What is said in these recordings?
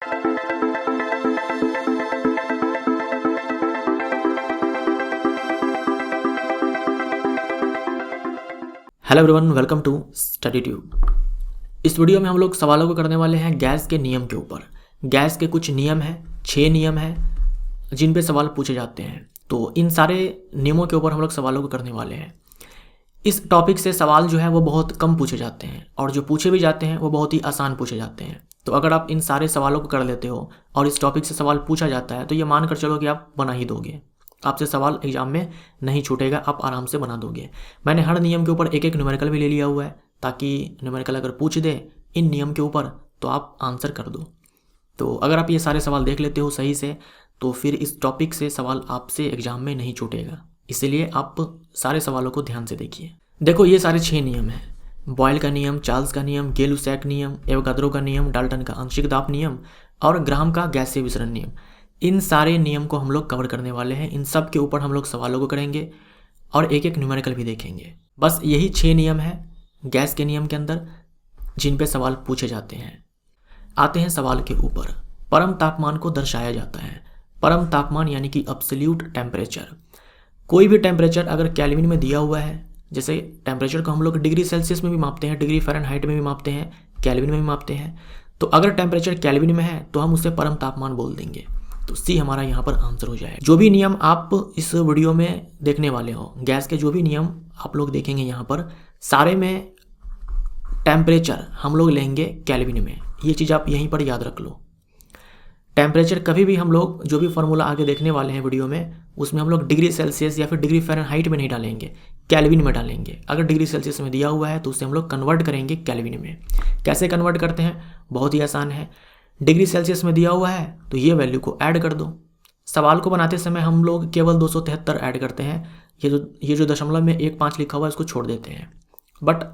Hello everyone, welcome to study tube. इस video में हम लोग सवालों को करने वाले हैं गैस के नियम के ऊपर। गैस के कुछ नियम हैं, 6 नियम हैं जिन पे सवाल पूछे जाते हैं। तो इन सारे नियमों के ऊपर हम लोग सवालों को करने वाले हैं। इस टॉपिक से सवाल जो है वो बहुत कम पूछे जाते हैं और जो पूछे भी जाते हैं वो बहुत ही आसान पूछे जाते हैं। तो अगर आप इन सारे सवालों को कर लेते हो और इस टॉपिक से सवाल पूछा जाता है तो ये मान कर चलो कि आप बना ही दोगे। आपसे सवाल एग्जाम में नहीं छूटेगा, आप आराम से बना दोगे। मैंने हर नियम के ऊपर एक एक न्यूमेरिकल भी ले लिया हुआ है ताकि न्यूमेरिकल अगर पूछ दे इन नियम के ऊपर तो आप आंसर कर दो। तो अगर आप ये सारे सवाल देख लेते हो सही से तो फिर इस टॉपिक से सवाल आपसे एग्जाम में नहीं छूटेगा। इसीलिए आप सारे सवालों को ध्यान से देखिए। देखो, ये सारे 6 नियम हैं। बॉयल का नियम, चार्ल्स का नियम, गेलुसैक नियम, एवोगाद्रो का नियम, डाल्टन का आंशिक दाब नियम और ग्राहम का गैसीय विसरण नियम। इन सारे नियम को हम लोग कवर करने वाले हैं। इन सब के ऊपर हम लोग सवालों को करेंगे और एक एक न्यूमेरिकल भी देखेंगे। बस यही 6 नियम हैं गैस के नियम के अंदर जिन पे सवाल पूछे जाते हैं। आते हैं सवाल के ऊपर। परम तापमान को दर्शाया जाता है। परम तापमान यानी कि एब्सोल्यूट टेम्परेचर। कोई भी टेम्परेचर अगर केल्विन में दिया हुआ है, जैसे टेम्परेचर को हम लोग डिग्री सेल्सियस में भी मापते हैं, डिग्री फ़ारेनहाइट में भी मापते हैं, केल्विन में भी मापते हैं। तो अगर टेम्परेचर केल्विन में है तो हम उसे परम तापमान बोल देंगे। तो सी हमारा यहाँ पर आंसर हो जाएगा। जो भी नियम आप इस वीडियो में देखने वाले हो, गैस के जो भी नियम आप लोग देखेंगे यहाँ पर, सारे में टेम्परेचर हम लोग लेंगे केल्विन में। ये चीज़ आप यहीं पर याद रख लो। टेम्परेचर कभी भी हम लोग जो भी फार्मूला आगे देखने वाले हैं वीडियो में, उसमें हम लोग डिग्री सेल्सियस या फिर डिग्री फ़ारेनहाइट में नहीं डालेंगे, केल्विन में डालेंगे। अगर डिग्री सेल्सियस में दिया हुआ है तो उसे हम लोग कन्वर्ट करेंगे केल्विन में। कैसे कन्वर्ट करते हैं? बहुत ही आसान है। डिग्री सेल्सियस में दिया हुआ है तो ये वैल्यू को ऐड कर दो। सवाल को बनाते समय हम लोग केवल 273 ऐड करते हैं। ये जो दशमलव में 1.5 लिखा हुआ है इसको छोड़ देते हैं, बट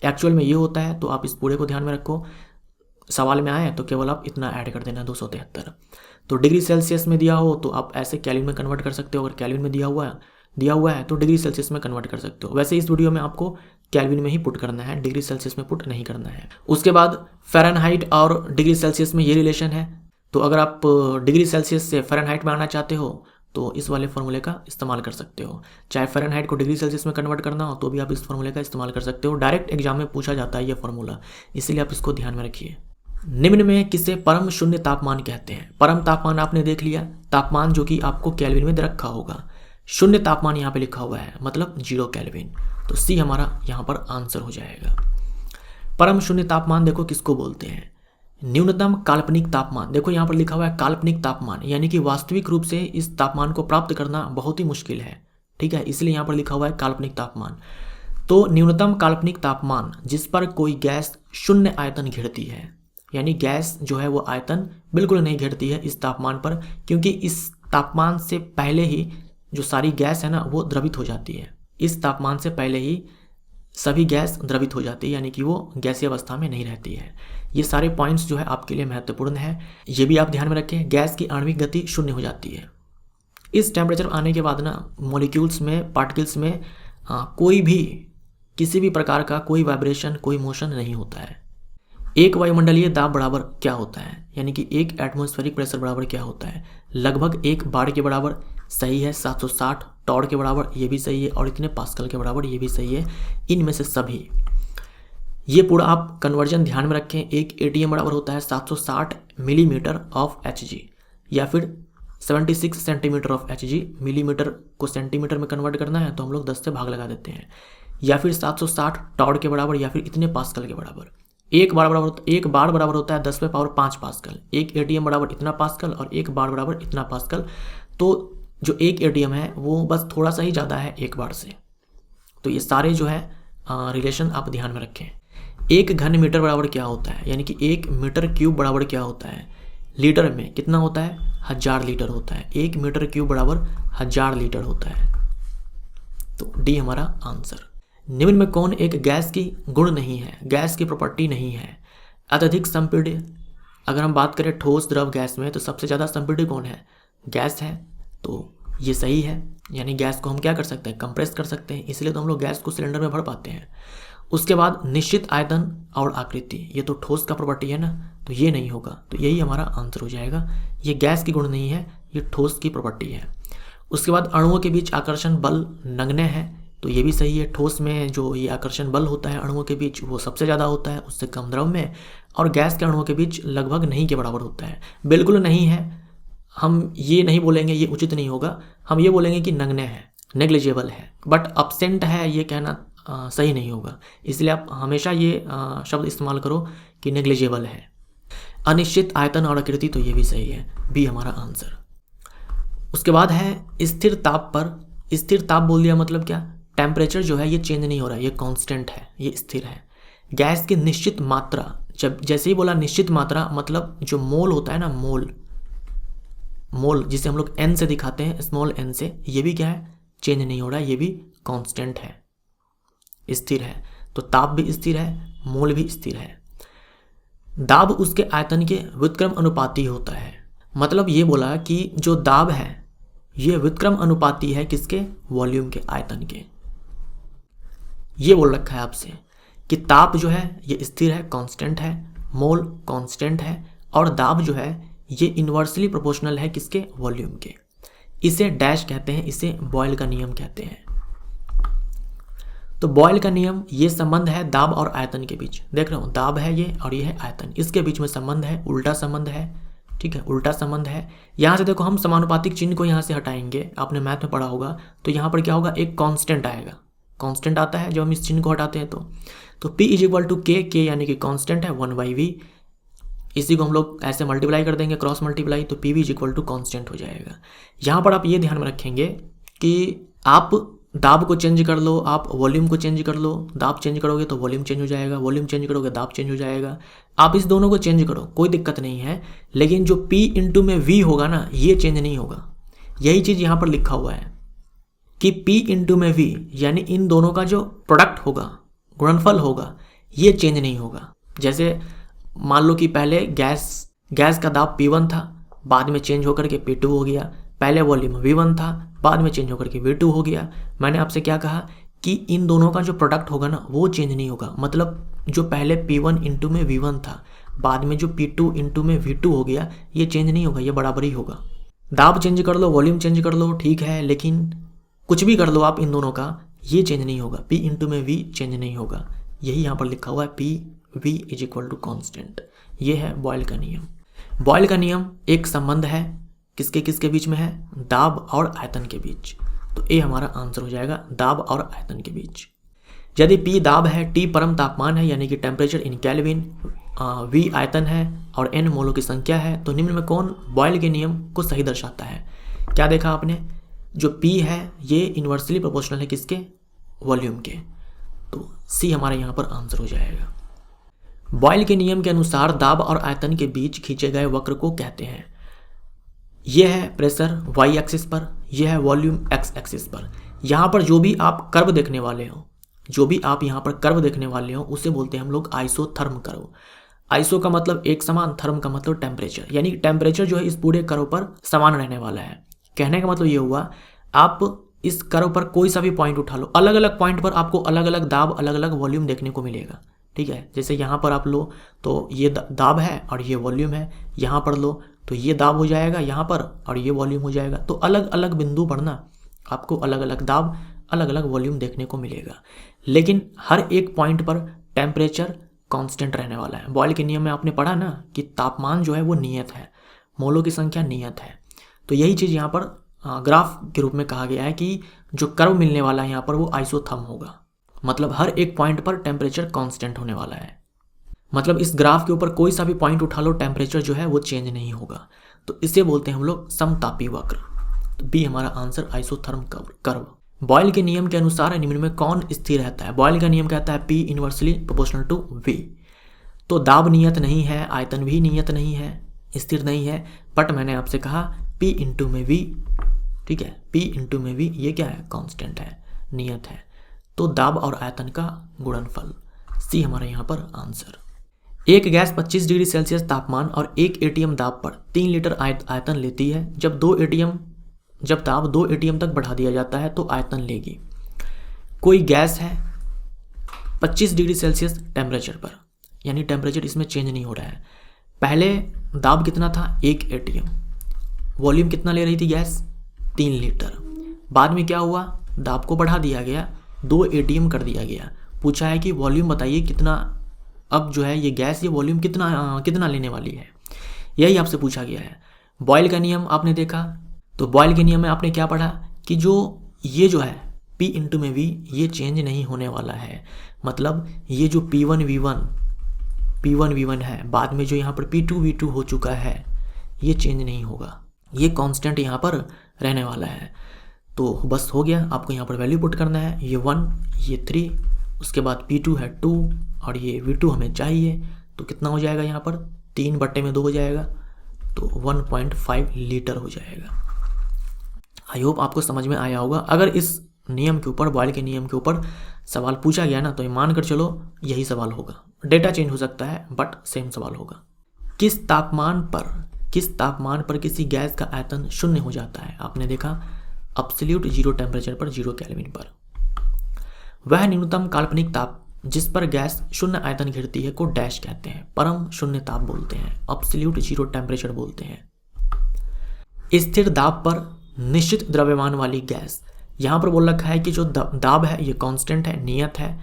एक्चुअल में ये होता है। तो आप इस पूरे को ध्यान में रखो। सवाल में आए तो केवल आप इतना ऐड कर देना 273। तो डिग्री सेल्सियस में दिया हो तो आप ऐसे केल्विन में कन्वर्ट कर सकते हो। अगर केल्विन में दिया हुआ है तो डिग्री सेल्सियस में कन्वर्ट कर सकते हो। वैसे इस वीडियो में आपको केल्विन में ही पुट करना है, डिग्री सेल्सियस में पुट नहीं करना है। उसके बाद फ़ारेनहाइट और डिग्री सेल्सियस में ये रिलेशन है। तो अगर आप डिग्री सेल्सियस से फ़ारेनहाइट में आना चाहते हो तो इस वाले फार्मूले का इस्तेमाल कर सकते हो। चाहे फ़ारेनहाइट को डिग्री सेल्सियस में कन्वर्ट करना हो तो भी आप इस फार्मूले का इस्तेमाल कर सकते हो। डायरेक्ट एग्जाम में पूछा जाता है ये फार्मूला, इसीलिए आप इसको ध्यान में रखिए। निम्न में किसे परम शून्य तापमान कहते हैं? परम तापमान आपने देख लिया, तापमान जो कि आपको केल्विन में दे रखा होगा। शून्य तापमान यहाँ पे लिखा हुआ है, मतलब 0 केल्विन। तो सी हमारा यहाँ पर आंसर हो जाएगा। परम शून्य तापमान देखो किसको बोलते हैं? न्यूनतम काल्पनिक तापमान। देखो यहाँ पर लिखा हुआ है काल्पनिक तापमान, यानी कि वास्तविक रूप से इस तापमान को प्राप्त करना बहुत ही मुश्किल है। ठीक है, इसलिए यहाँ पर लिखा हुआ है काल्पनिक तापमान। तो न्यूनतम काल्पनिक तापमान जिस पर कोई गैस शून्य आयतन घेरती है, यानी गैस जो है वो आयतन बिल्कुल नहीं घेरती है इस तापमान पर, क्योंकि इस तापमान से पहले ही जो सारी गैस है ना वो द्रवित हो जाती है। इस तापमान से पहले ही सभी गैस द्रवित हो जाती है, यानी कि वो गैसीय अवस्था में नहीं रहती है। ये सारे पॉइंट्स जो है आपके लिए महत्वपूर्ण है, ये भी आप ध्यान में रखें। गैस की आणविक गति शून्य हो जाती है। इस टेम्परेचर आने के बाद ना मॉलिक्यूल्स में, पार्टिकल्स में कोई भी किसी भी प्रकार का कोई वाइब्रेशन, कोई मोशन नहीं होता है। एक वायुमंडलीय दाब बराबर क्या होता है, यानी कि एक एटमॉस्फेरिक प्रेशर बराबर क्या होता है? लगभग 1 बार के बराबर। सही है। 760 टॉड के बराबर, ये भी सही है। और इतने पास्कल के बराबर, ये भी सही है। इनमें से सभी ये पूरा आप कन्वर्जन ध्यान में रखें। एक एटीएम बराबर होता है 760 मिलीमीटर ऑफ Hg, या फिर 76 सेंटीमीटर ऑफ Hg। मिलीमीटर को सेंटीमीटर में कन्वर्ट करना है तो हम लोग 10 से भाग लगा देते हैं। या फिर 760 टॉड के बराबर, या फिर इतने पास्कल के बराबर। एक बार बराबर होता है 10⁵ पास्कल। एक एटीएम बराबर इतना पास्कल और एक बार बराबर इतना पास्कल। तो जो एक एटीएम है वो बस थोड़ा सा ही ज़्यादा है एक बार से। तो ये सारे जो है रिलेशन आप ध्यान में रखें। एक घन मीटर बराबर क्या होता है, यानी कि 1 मीटर क्यूब बराबर क्या होता है? लीटर में कितना होता है? 1000 लीटर होता है। 1 मीटर क्यूब बराबर 1000 लीटर होता है। तो डी हमारा आंसर। निम्न में कौन एक गैस की गुण नहीं है, गैस की प्रॉपर्टी नहीं है? अत्यधिक संपीड्य। अगर हम बात करें ठोस द्रव गैस में तो सबसे ज़्यादा संपीड्य कौन है? गैस है। तो ये सही है, यानी गैस को हम क्या कर सकते हैं? कंप्रेस कर सकते हैं। इसलिए तो हम लोग गैस को सिलेंडर में भर पाते हैं। उसके बाद निश्चित आयतन और आकृति, ये तो ठोस का प्रॉपर्टी है ना, तो ये नहीं होगा, तो यही हमारा आंसर हो जाएगा। ये गैस की गुण नहीं है, ये ठोस की प्रॉपर्टी है। उसके बाद अणुओं के बीच आकर्षण बल नगण्य है, तो ये भी सही है। ठोस में जो ये आकर्षण बल होता है अणुओं के बीच वो सबसे ज़्यादा होता है, उससे कम द्रव में, और गैस के अणुओं के बीच लगभग नहीं के बराबर होता है। बिल्कुल नहीं है, हम ये नहीं बोलेंगे, ये उचित नहीं होगा। हम ये बोलेंगे कि नगण्य है, नेग्लिजिबल है, बट अब्सेंट है ये कहना सही नहीं होगा। इसलिए आप हमेशा ये शब्द इस्तेमाल करो कि नेग्लिजिबल है। अनिश्चित आयतन और आकृति, तो ये भी सही है, बी हमारा आंसर। उसके बाद है स्थिर ताप पर। स्थिर ताप बोल दिया मतलब क्या, टेम्परेचर जो है ये चेंज नहीं हो रहा है, ये कांस्टेंट है, ये स्थिर है। गैस की निश्चित मात्रा, जब जैसे ही बोला निश्चित मात्रा मतलब जो मोल होता है ना, मोल जिसे हम लोग n से दिखाते हैं, स्मॉल n से, ये भी क्या है, चेंज नहीं हो रहा है, ये भी कांस्टेंट है, स्थिर है। तो ताप भी स्थिर है, मोल भी स्थिर है। दाब उसके आयतन के व्युत्क्रम अनुपाती होता है, मतलब ये बोला कि जो दाब है ये व्युत्क्रम अनुपाती है किसके, वॉल्यूम के, आयतन के। ये बोल रखा है आपसे कि ताप जो है ये स्थिर है, कांस्टेंट है, मोल कांस्टेंट है, और दाब जो है ये इन्वर्सली प्रोपोर्शनल है किसके, वॉल्यूम के। इसे डैश कहते हैं, इसे बॉयल का नियम कहते हैं। तो बॉयल का नियम, ये संबंध है दाब और आयतन के बीच। देख रहे हो, दाब है ये और ये है आयतन, इसके बीच में संबंध है, उल्टा संबंध है, ठीक है, उल्टा संबंध है। यहाँ से देखो, हम समानुपातिक चिन्ह को यहाँ से हटाएंगे, आपने मैथ में पढ़ा होगा, तो यहाँ पर क्या होगा, एक कांस्टेंट आएगा। कांस्टेंट आता है जब हम इस चिन्ह को हटाते हैं तो P इज इक्वल टू के यानी कि कांस्टेंट है 1/v। इसी को हम लोग ऐसे मल्टीप्लाई कर देंगे, क्रॉस मल्टीप्लाई, तो P V is equal to constant हो जाएगा। यहाँ पर आप ये ध्यान में रखेंगे कि आप दाब को चेंज कर लो, आप वॉल्यूम को चेंज कर लो। दाब चेंज करोगे तो वॉल्यूम चेंज हो जाएगा, वॉल्यूम चेंज करोगे दाब चेंज हो जाएगा। आप इस दोनों को चेंज करो, कोई दिक्कत नहीं है, लेकिन जो P इंटू में V होगा ना, ये चेंज नहीं होगा। यही चीज़ यहाँ पर लिखा हुआ है कि P इंटू में V, यानी इन दोनों का जो प्रोडक्ट होगा, गुणनफल होगा, ये चेंज नहीं होगा। जैसे मान लो कि पहले गैस का दाब P1 था, बाद में चेंज होकर के P2 हो गया। पहले वॉल्यूम V1 था, बाद में चेंज होकर के V2 हो गया। मैंने आपसे क्या कहा कि इन दोनों का जो प्रोडक्ट होगा ना, वो चेंज नहीं होगा। मतलब जो पहले P1 इंटू में V1 था, बाद में जो P2 इंटू में V2 हो गया, ये चेंज नहीं होगा, ये बराबर ही होगा। दाब चेंज कर लो, वॉल्यूम चेंज कर लो, ठीक है, लेकिन कुछ भी कर लो आप इन दोनों का, ये चेंज नहीं होगा। P इंटू में V चेंज नहीं होगा। यही यहाँ पर लिखा हुआ है, P V is equal to constant. ये है बॉयल का नियम। बॉयल का नियम एक संबंध है, किसके किसके बीच में है, दाब और आयतन के बीच। तो ए हमारा आंसर हो जाएगा, दाब और आयतन के बीच। यदि P दाब है, T परम तापमान है यानी कि टेम्परेचर इन केल्विन, V आयतन है और N मोलों की संख्या है, तो निम्न में कौन बॉयल के नियम को सही दर्शाता है। क्या देखा आपने, जो P है ये इन्वर्सली प्रोपोर्शनल है किसके, वॉल्यूम के। तो C हमारा यहाँ पर आंसर हो जाएगा। बॉयल के नियम के अनुसार दाब और आयतन के बीच खींचे गए वक्र को कहते हैं। यह है प्रेशर y एक्सिस पर, यह है वॉल्यूम x एक्सिस पर। यहाँ पर जो भी आप कर्व देखने वाले हो, जो भी आप यहाँ पर कर्व देखने वाले हो, उसे बोलते हैं हम लोग आइसोथर्म कर्व। आइसो का मतलब एक समान, थर्म का मतलब टेम्परेचर, यानी टेम्परेचर जो है इस पूरे कर्व पर समान रहने वाला है। कहने का मतलब ये हुआ, आप इस कर्व पर कोई सा भी पॉइंट उठा लो, अलग अलग पॉइंट पर आपको अलग अलग दाब, अलग अलग वॉल्यूम देखने को मिलेगा, ठीक है। जैसे यहाँ पर आप लो तो ये दाब है और ये वॉल्यूम है, यहाँ पर लो तो ये दाब हो जाएगा यहाँ पर और ये वॉल्यूम हो जाएगा। तो अलग अलग बिंदु पर ना आपको अलग अलग दाब, अलग अलग वॉल्यूम देखने को मिलेगा, लेकिन हर एक पॉइंट पर टेम्परेचर कांस्टेंट रहने वाला है। बॉयल के नियम में आपने पढ़ा ना कि तापमान जो है वो नियत है, मोलों की संख्या नियत है। तो यही चीज़ यहाँ पर ग्राफ के रूप में कहा गया है कि जो कर्व मिलने वाला है यहाँ पर वो आइसोथर्म होगा, मतलब हर एक पॉइंट पर टेम्परेचर कांस्टेंट होने वाला है। मतलब इस ग्राफ के ऊपर कोई सा भी पॉइंट उठा लो, टेम्परेचर जो है वो चेंज नहीं होगा। तो इसे बोलते हैं हम लोग समतापी वक्र। तो बी हमारा आंसर, आइसोथर्म कर्व। बॉयल के नियम के अनुसार निम्न में कौन स्थिर रहता है। बॉयल का नियम कहता है P inversely proportional to V। तो दाब नियत नहीं है, आयतन भी नियत नहीं है, स्थिर नहीं है, बट मैंने आपसे कहा P इंटू में V, ठीक है, P इंटू में V ये क्या है, कांस्टेंट है, नियत है। तो दाब और आयतन का गुणनफल, सी हमारा यहाँ पर आंसर। एक गैस 25 डिग्री सेल्सियस तापमान और 1 एटीएम दाब पर 3 लीटर आयतन लेती है। जब दाब 2 एटीएम तक बढ़ा दिया जाता है तो आयतन लेगी। कोई गैस है 25 डिग्री सेल्सियस टेम्परेचर पर, यानी टेम्परेचर इसमें चेंज नहीं हो रहा है। पहले दाब कितना था 1 atm, वॉल्यूम कितना ले रही थी गैस 3 लीटर। बाद में क्या हुआ, दाब को बढ़ा दिया गया, 2 atm कर दिया गया। पूछा है कि वॉल्यूम बताइए कितना, अब जो है ये गैस ये वॉल्यूम कितना लेने वाली है, यही आपसे पूछा गया है। बॉयल का नियम आपने देखा, तो बॉयल के नियम में आपने क्या पढ़ा कि जो ये जो है P इंटू में V ये चेंज नहीं होने वाला है। मतलब ये जो P1V1 है, बाद में जो यहाँ पर P2V2 हो चुका है, ये चेंज नहीं होगा, ये कांस्टेंट यहाँ पर रहने वाला है। तो बस हो गया, आपको यहाँ पर वैल्यू पुट करना है, ये 1 ये 3, उसके बाद P2 है 2 और ये V2 हमें चाहिए, तो कितना हो जाएगा यहाँ पर 3/2 हो जाएगा, तो 1.5 लीटर हो जाएगा। आई होप आपको समझ में आया होगा। अगर इस नियम के ऊपर, बॉयल के नियम के ऊपर सवाल पूछा गया ना, तो ये मान कर चलो यही सवाल होगा। डेटा चेंज हो सकता है बट सेम सवाल होगा। किस तापमान पर किसी गैस का आयतन शून्य हो जाता है? आपने देखा एब्सोल्यूट जीरो टेम्परेचर पर, 0 केल्विन पर। वह न्यूनतम काल्पनिक ताप जिस पर गैस शून्य आयतन घेरती है को डैश कहते हैं, परम शून्य ताप बोलते हैं, एब्सोल्यूट जीरो टेम्परेचर बोलते हैं। स्थिर दाब पर निश्चित द्रव्यमान वाली गैस, यहाँ पर बोल रखा है कि जो दाब है ये कांस्टेंट है, नियत है।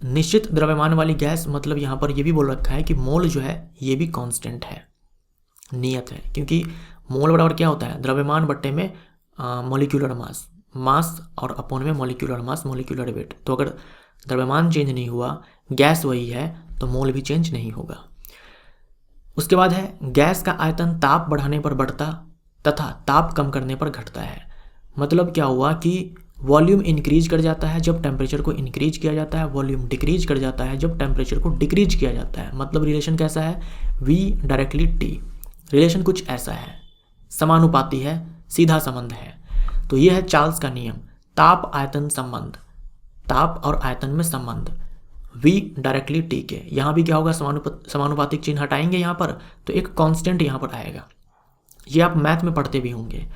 निश्चित द्रव्यमान वाली गैस मतलब यहाँ पर ये भी बोल रखा है कि मोल जो है ये भी कांस्टेंट है, नियत है, क्योंकि मोल बराबर क्या होता है, द्रव्यमान बट्टे में मॉलिक्यूलर मास और अपॉन में मॉलिक्यूलर मास, मॉलिक्यूलर वेट। तो अगर द्रव्यमान चेंज नहीं हुआ, गैस वही है, तो मोल भी चेंज नहीं होगा। उसके बाद है गैस का आयतन ताप बढ़ाने पर बढ़ता तथा ताप कम करने पर घटता है। मतलब क्या हुआ कि वॉल्यूम इंक्रीज कर जाता है जब टेम्परेचर को इंक्रीज किया जाता है, वॉल्यूम डिक्रीज कर जाता है जब टेम्परेचर को डिक्रीज किया जाता है। मतलब रिलेशन कैसा है, V डायरेक्टली T, रिलेशन कुछ ऐसा है, समानुपाती है, सीधा संबंध है। तो यह है चार्ल्स का नियम, ताप आयतन संबंध, ताप और आयतन में संबंध, V डायरेक्टली T के। यहाँ भी क्या होगा, समानुपातिक चिन्ह हटाएंगे यहाँ पर, तो एक कांस्टेंट यहाँ पर आएगा। ये आप मैथ में पढ़ते भी होंगे।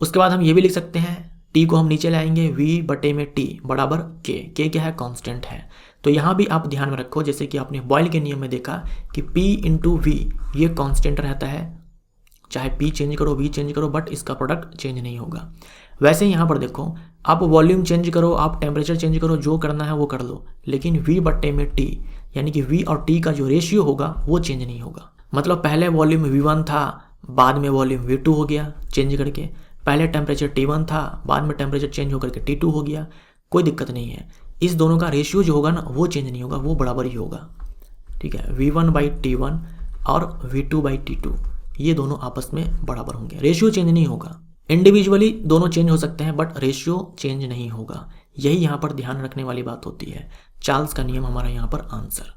उसके बाद हम ये भी लिख सकते हैं, T को हम नीचे लाएंगे, V/T बराबर K क्या है, कांस्टेंट है। तो यहाँ भी आप ध्यान में रखो, जैसे कि आपने बॉयल के नियम में देखा कि P इंटू V ये कांस्टेंट रहता है, चाहे P चेंज करो V चेंज करो, बट इसका प्रोडक्ट चेंज नहीं होगा। वैसे ही यहाँ पर देखो, आप वॉल्यूम चेंज करो, आप टेम्परेचर चेंज करो, जो करना है वो कर लो, लेकिन V/T यानी कि V और T का जो रेशियो होगा वो चेंज नहीं होगा। मतलब पहले वॉल्यूम V1 था, बाद में वॉल्यूम V2 हो गया चेंज करके, पहले टेम्परेचर T1 था, बाद में टेम्परेचर चेंज होकर के T2 हो गया, कोई दिक्कत नहीं है। इस दोनों का रेशियो जो होगा ना वो चेंज नहीं होगा, वो बराबर ही होगा। ठीक है, V1/T1 और V2/T2 ये दोनों आपस में बराबर होंगे, रेशियो चेंज नहीं होगा। इंडिविजुअली दोनों चेंज हो सकते हैं बट रेशियो चेंज नहीं होगा, यही यहाँ पर ध्यान रखने वाली बात होती है। चार्ल्स का नियम हमारा यहाँ पर आंसर।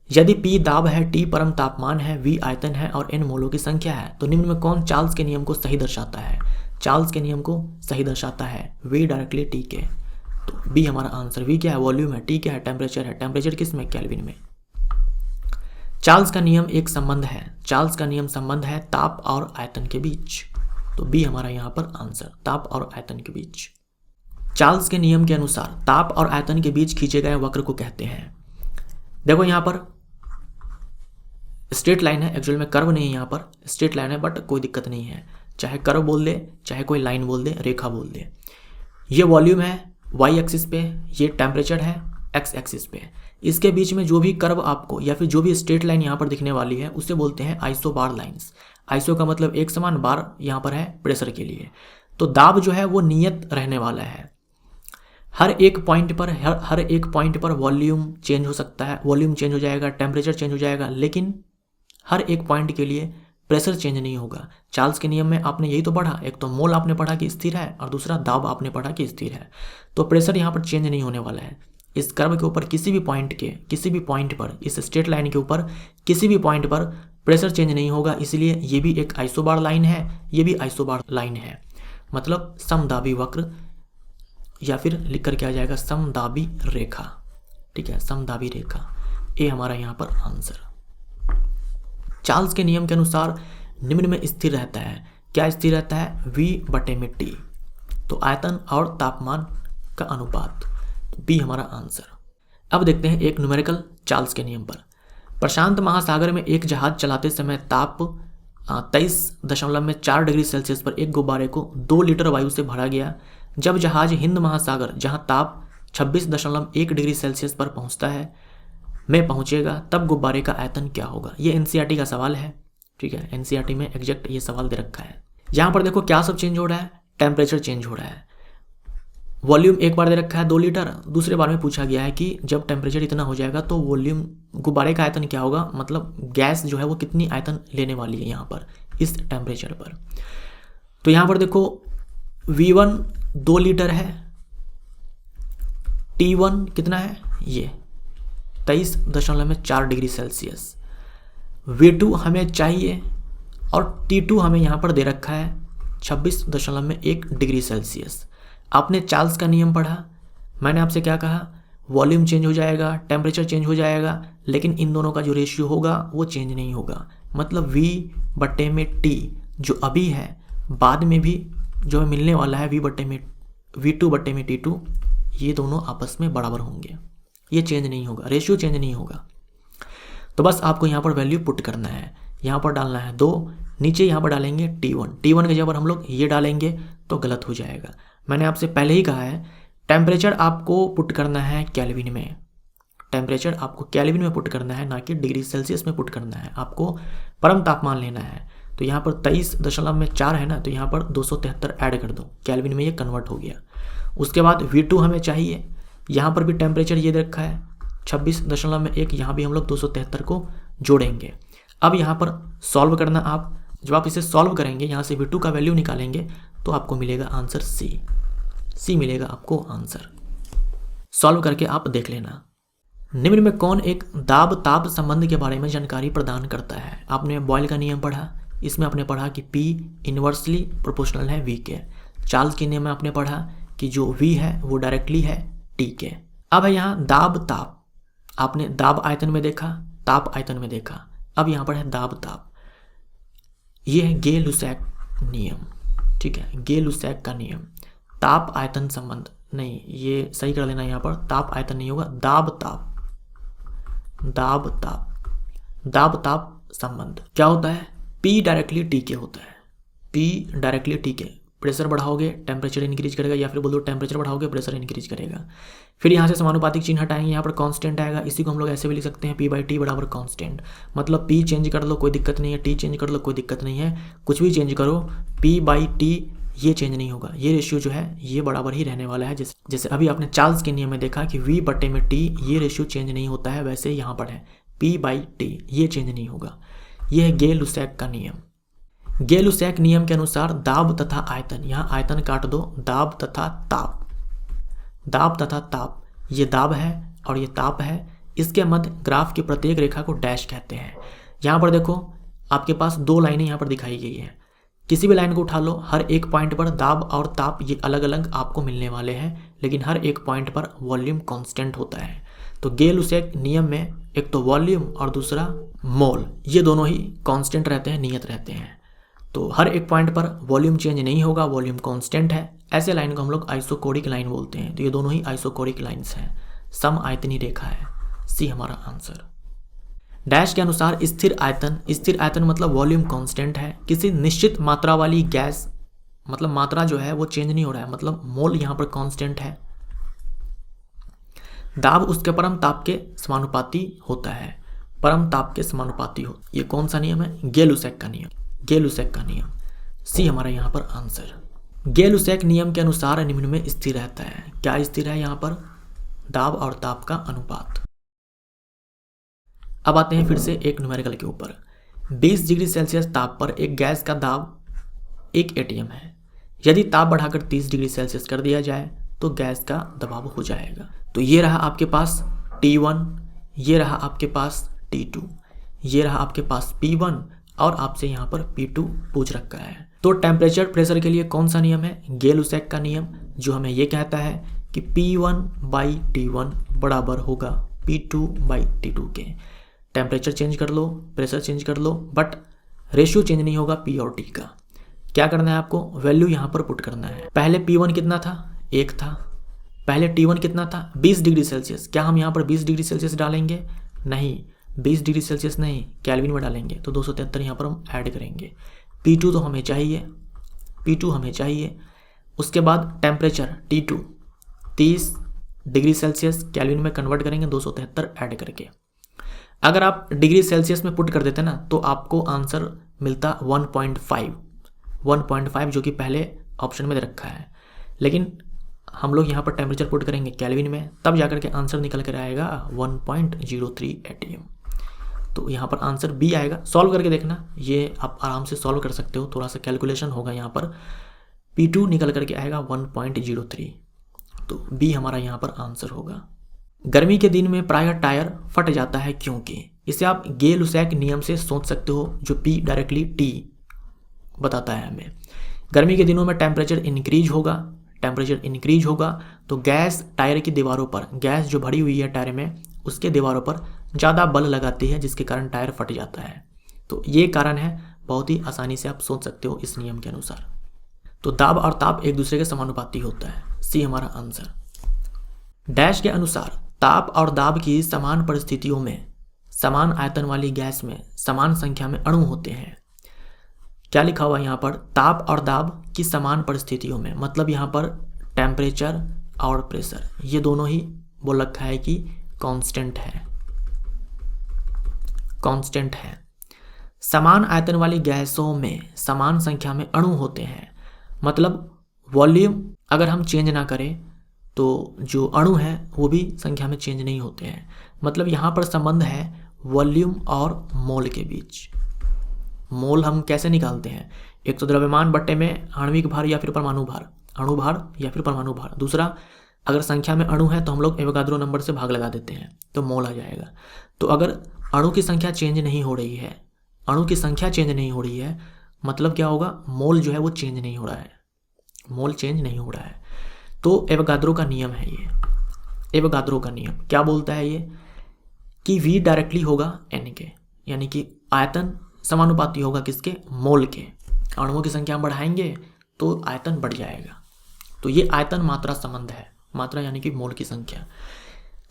यदि P दाब है, T परम तापमान है, V आयतन है और N मोलों की संख्या है, तो निम्न में कौन चार्ल्स के नियम को सही दर्शाता है? चार्ल्स के नियम को सही दर्शाता है V डायरेक्टली T के, तो B हमारा आंसर। V क्या है, वॉल्यूम है, T क्या है, टेम्परेचर है, टेम्परेचर किस में, केल्विन में। चार्ल्स का नियम एक संबंध है, चार्ल्स का नियम संबंध है ताप और आयतन के बीच, तो B हमारा यहाँ पर आंसर, ताप और आयतन के बीच। चार्ल्स के नियम के अनुसार ताप और आयतन के बीच खींचे गए वक्र को कहते हैं। देखो यहाँ पर स्ट्रेट लाइन है, एक्चुअल में कर्व नहीं है, यहाँ पर स्ट्रेट लाइन है, बट कोई दिक्कत नहीं है, चाहे कर्व बोल दे, चाहे कोई लाइन बोल दे, रेखा बोल दे। ये वॉल्यूम है y एक्सिस पे, ये टेम्परेचर है x एक्सिस पे। इसके बीच में जो भी कर्व आपको या फिर जो भी स्ट्रेट लाइन यहाँ पर दिखने वाली है उसे बोलते हैं आइसोबार लाइंस। आइसो का मतलब एक समान, बार यहाँ पर है प्रेशर के लिए। तो दाब जो है वो नियत रहने वाला है, हर एक पॉइंट पर वॉल्यूम चेंज हो सकता है, वॉल्यूम चेंज हो जाएगा, टेम्परेचर चेंज हो जाएगा, लेकिन हर एक पॉइंट के लिए प्रेशर चेंज नहीं होगा। चार्ल्स के नियम में आपने यही तो पढ़ा, एक तो मोल आपने पढ़ा कि स्थिर है और दूसरा दाब आपने पढ़ा कि स्थिर है। तो प्रेशर यहाँ पर चेंज नहीं होने वाला है। इस कर्व के ऊपर किसी भी पॉइंट पर, इस स्ट्रेट लाइन के ऊपर किसी भी पॉइंट पर प्रेशर चेंज नहीं होगा, इसलिए ये भी एक आइसोबार लाइन है, ये भी आइसोबार लाइन है, मतलब समदाबी वक्र, या फिर लिख कर क्या आ जाएगा, समदाबी रेखा। ठीक है, समदाबी रेखा, ये हमारा यहाँ पर आंसर। चार्ल्स के नियम के अनुसार निम्न में स्थिर रहता है, क्या स्थिर रहता है, V/T, तो आयतन और तापमान का अनुपात, तो B हमारा आंसर। अब देखते हैं एक न्यूमेरिकल चार्ल्स के नियम पर। प्रशांत महासागर में एक जहाज चलाते समय ताप 23.4 डिग्री सेल्सियस पर एक गुब्बारे को 2 लीटर वायु से भरा गया। जब जहाज हिंद महासागर, जहां ताप 26.1 डिग्री सेल्सियस पर पहुंचता है, में पहुंचेगा, तब गुब्बारे का आयतन क्या होगा। ये एनसीईआरटी का सवाल है, ठीक है, एनसीईआरटी में एग्जैक्ट ये सवाल दे रखा है। यहाँ पर देखो क्या सब चेंज हो रहा है, टेम्परेचर चेंज हो रहा है। वॉल्यूम एक बार दे रखा है 2 लीटर, दूसरे बार में पूछा गया है कि जब टेम्परेचर इतना हो जाएगा तो वॉल्यूम, गुब्बारे का आयतन क्या होगा, मतलब गैस जो है वो कितनी आयतन लेने वाली है यहाँ पर इस टेम्परेचर पर। तो यहाँ पर देखो V1 2 लीटर है, T1 कितना है, ये 23.4 डिग्री सेल्सियस, V2 हमें चाहिए और T2 हमें यहाँ पर दे रखा है 26.1 डिग्री सेल्सियस। आपने चार्ल्स का नियम पढ़ा, मैंने आपसे क्या कहा, वॉल्यूम चेंज हो जाएगा, टेम्परेचर चेंज हो जाएगा, लेकिन इन दोनों का जो रेशियो होगा वो चेंज नहीं होगा। मतलब V/T जो अभी है, बाद में भी जो मिलने वाला है V/T2, ये दोनों आपस में बराबर होंगे, ये चेंज नहीं होगा, रेशियो चेंज नहीं होगा। तो बस आपको यहाँ पर वैल्यू पुट करना है, यहाँ पर डालना है 2, नीचे यहाँ पर डालेंगे T1 के जगह हम लोग ये डालेंगे तो गलत हो जाएगा। मैंने आपसे पहले ही कहा है टेम्परेचर आपको पुट करना है केल्विन में, टेम्परेचर आपको केल्विन में पुट करना है, ना कि डिग्री सेल्सियस में पुट करना है। आपको परम तापमान लेना है। तो यहाँ पर 23.4 है ना, तो यहाँ पर 273 ऐड कर दो, केल्विन में ये कन्वर्ट हो गया। उसके बाद V2 हमें चाहिए, यहाँ पर भी टेम्परेचर ये रखा है 26.1, यहाँ भी हम लोग 273 को जोड़ेंगे। अब यहाँ पर सॉल्व करना आप, जब आप इसे सॉल्व करेंगे, यहाँ से V2 का वैल्यू निकालेंगे तो आपको मिलेगा आंसर सी मिलेगा आपको आंसर। सॉल्व करके आप देख लेना। निम्न में कौन एक दाब ताप संबंध के बारे में जानकारी प्रदान करता है। आपने बॉयल का नियम पढ़ा, इसमें आपने पढ़ा कि P इन्वर्सली प्रोपोर्शनल है V के। चार्ल्स के नियम में आपने पढ़ा कि जो V है वो डायरेक्टली है T के। अब है यहाँ दाब ताप, आपने दाब आयतन में देखा, ताप आयतन में देखा, अब यहाँ पर है दाब ताप। ये है गे-लुसैक नियम, ठीक है, गे-लुसैक का नियम। ताप आयतन संबंध नहीं, ये सही कर लेना, यहाँ पर ताप आयतन नहीं होगा, दाब ताप, दाब ताप, दाब ताप संबंध क्या होता है, P डायरेक्टली T के होता है, P डायरेक्टली T के। प्रेशर बढ़ाओगे टेम्परेचर इंक्रीज करेगा, या फिर बोल दो टेम्परेचर बढ़ाओगे प्रेशर इंक्रीज करेगा। फिर यहाँ से समानुपातिक चिन्ह हटाएंगे, यहाँ पर कांस्टेंट आएगा, इसी को हम लोग ऐसे भी लिख सकते हैं P/T बराबर कांस्टेंट। मतलब P चेंज कर लो कोई दिक्कत नहीं है, T चेंज कर लो कोई दिक्कत नहीं है, कुछ भी चेंज करो, P/T ये चेंज नहीं होगा, ये रेशियो जो है ये बराबर ही रहने वाला है। जैसे अभी आपने चार्ल्स के नियम में देखा कि V/T ये रेशियो चेंज नहीं होता है, वैसे यहाँ पर है P/T ये चेंज नहीं होगा। ये है गे-लुसैक का नियम। गे-लुसैक नियम के अनुसार दाब तथा आयतन, यहाँ आयतन काट दो, दाब तथा ताप, दाब तथा ताप, ये दाब है और ये ताप है, इसके मध्य ग्राफ की प्रत्येक रेखा को डैश कहते हैं। यहाँ पर देखो आपके पास 2 लाइनें यहाँ पर दिखाई गई हैं, किसी भी लाइन को उठा लो, हर एक पॉइंट पर दाब और ताप ये अलग अलग आपको मिलने वाले हैं, लेकिन हर एक पॉइंट पर वॉल्यूम कांस्टेंट होता है। तो गे-लुसैक नियम में एक तो वॉल्यूम और दूसरा मोल, ये दोनों ही कांस्टेंट रहते हैं, नियत रहते हैं। तो हर एक पॉइंट पर वॉल्यूम चेंज नहीं होगा, वॉल्यूम कांस्टेंट है, ऐसे लाइन को हम लोग आइसोकोरिक लाइन बोलते हैं। तो ये दोनों ही आइसोकोरिक लाइन्स हैं, सम आयतनी रेखा है, सी हमारा आंसर। डैश के अनुसार स्थिर आयतन मतलब वॉल्यूम कांस्टेंट है, किसी निश्चित मात्रा वाली गैस, मतलब मात्रा जो है वो चेंज नहीं हो रहा है, मतलब मोल यहाँ पर कांस्टेंट है। दाब उसके परम ताप के समानुपाती होता है, परम ताप के समानुपाती हो। ये कौन सा नियम है, गे-लुसैक का नियम, गे-लुसैक का नियम, सी हमारा यहाँ पर आंसर। गे-लुसैक नियम के अनुसार निम्न में स्थिर रहता है, क्या स्थिर है यहाँ पर, दाब और ताप का अनुपात। अब आते हैं फिर से एक न्यूमेरिकल के ऊपर। 20 डिग्री सेल्सियस ताप पर एक गैस का दाब 1 atm है, यदि ताप बढ़ाकर 30 डिग्री सेल्सियस कर दिया जाए तो गैस का दबाव हो जाएगा। तो ये रहा आपके पास T1, ये रहा आपके पास T2, ये रहा आपके पास P1 और आपसे यहाँ पर P2 पूछ रखा है। तो टेम्परेचर प्रेशर के लिए कौन सा नियम है, गे-लुसैक का नियम, जो हमें ये कहता है कि P1/T1 बराबर होगा P2/T2 के। टेम्परेचर चेंज कर लो, प्रेशर चेंज कर लो, बट रेशियो चेंज नहीं होगा P और T का। क्या करना है आपको, वैल्यू यहाँ पर पुट करना है। पहले P1 कितना था, 1 था। पहले T1 कितना था, 20 डिग्री सेल्सियस। क्या हम यहाँ पर 20 डिग्री सेल्सियस डालेंगे, नहीं, 20 डिग्री सेल्सियस नहीं, केल्विन में डालेंगे तो 273 यहाँ पर हम ऐड करेंगे। P2 तो हमें चाहिए, P2 हमें चाहिए। उसके बाद temperature T2 30 degree Celsius kelvin में कन्वर्ट करेंगे 273 ऐड करके। अगर आप डिग्री सेल्सियस में पुट कर देते ना तो आपको आंसर मिलता 1.5 जो कि पहले ऑप्शन में दे रखा है, लेकिन हम लोग यहाँ पर टेम्परेचर पुट करेंगे केल्विन में, तब जाकर के आंसर निकल कर आएगा 1.03 ATM। तो यहाँ पर आंसर बी आएगा। सॉल्व करके देखना, ये आप आराम से सॉल्व कर सकते हो, थोड़ा सा कैलकुलेशन होगा यहाँ पर। P2 निकल करके आएगा 1.03, तो बी हमारा यहाँ पर आंसर होगा। गर्मी के दिन में प्रायः टायर फट जाता है क्योंकि, इसे आप गे लुसैक नियम से सोच सकते हो, जो P डायरेक्टली T बताता है हमें। गर्मी के दिनों में टेम्परेचर इंक्रीज होगा तो गैस टायर की दीवारों पर, गैस जो भरी हुई है टायर में उसके दीवारों पर ज़्यादा बल लगाती है, जिसके कारण टायर फट जाता है। तो ये कारण है, बहुत ही आसानी से आप सोच सकते हो इस नियम के अनुसार। तो दाब और ताप एक दूसरे के समानुपाती होता है, सी हमारा आंसर। डैश के अनुसार ताप और दाब की समान परिस्थितियों में समान आयतन वाली गैस में समान संख्या में अणु होते हैं। क्या लिखा हुआ है यहाँ पर, ताप और दाब की समान परिस्थितियों में, मतलब यहाँ पर टेम्परेचर और प्रेशर ये दोनों ही बोल रखा है कि कांस्टेंट है। समान आयतन वाली गैसों में समान संख्या में अणु होते हैं, मतलब वॉल्यूम अगर हम चेंज ना करें तो जो अणु है वो भी संख्या में चेंज नहीं होते हैं। मतलब यहाँ पर संबंध है वॉल्यूम और मोल के बीच। मोल हम कैसे निकालते हैं, एक तो द्रव्यमान बट्टे में आणविक भार या फिर परमाणु भार, अणु भार या फिर परमाणु भार। दूसरा, अगर संख्या में अणु है तो हम लोग एवोगाद्रो नंबर से भाग लगा देते हैं तो मोल आ जाएगा। तो अगर अणु की संख्या चेंज नहीं हो रही है, मतलब क्या होगा, मोल जो है वो चेंज नहीं हो रहा है। तो एवोगाद्रो का नियम है ये। एवोगाद्रो का नियम क्या बोलता है ये, कि V डायरेक्टली होगा N के, यानी कि आयतन समानुपाती होगा किसके, मोल के। अणुओं की संख्या बढ़ाएंगे तो आयतन बढ़ जाएगा। तो ये आयतन मात्रा संबंध है, मात्रा यानी कि मोल की संख्या।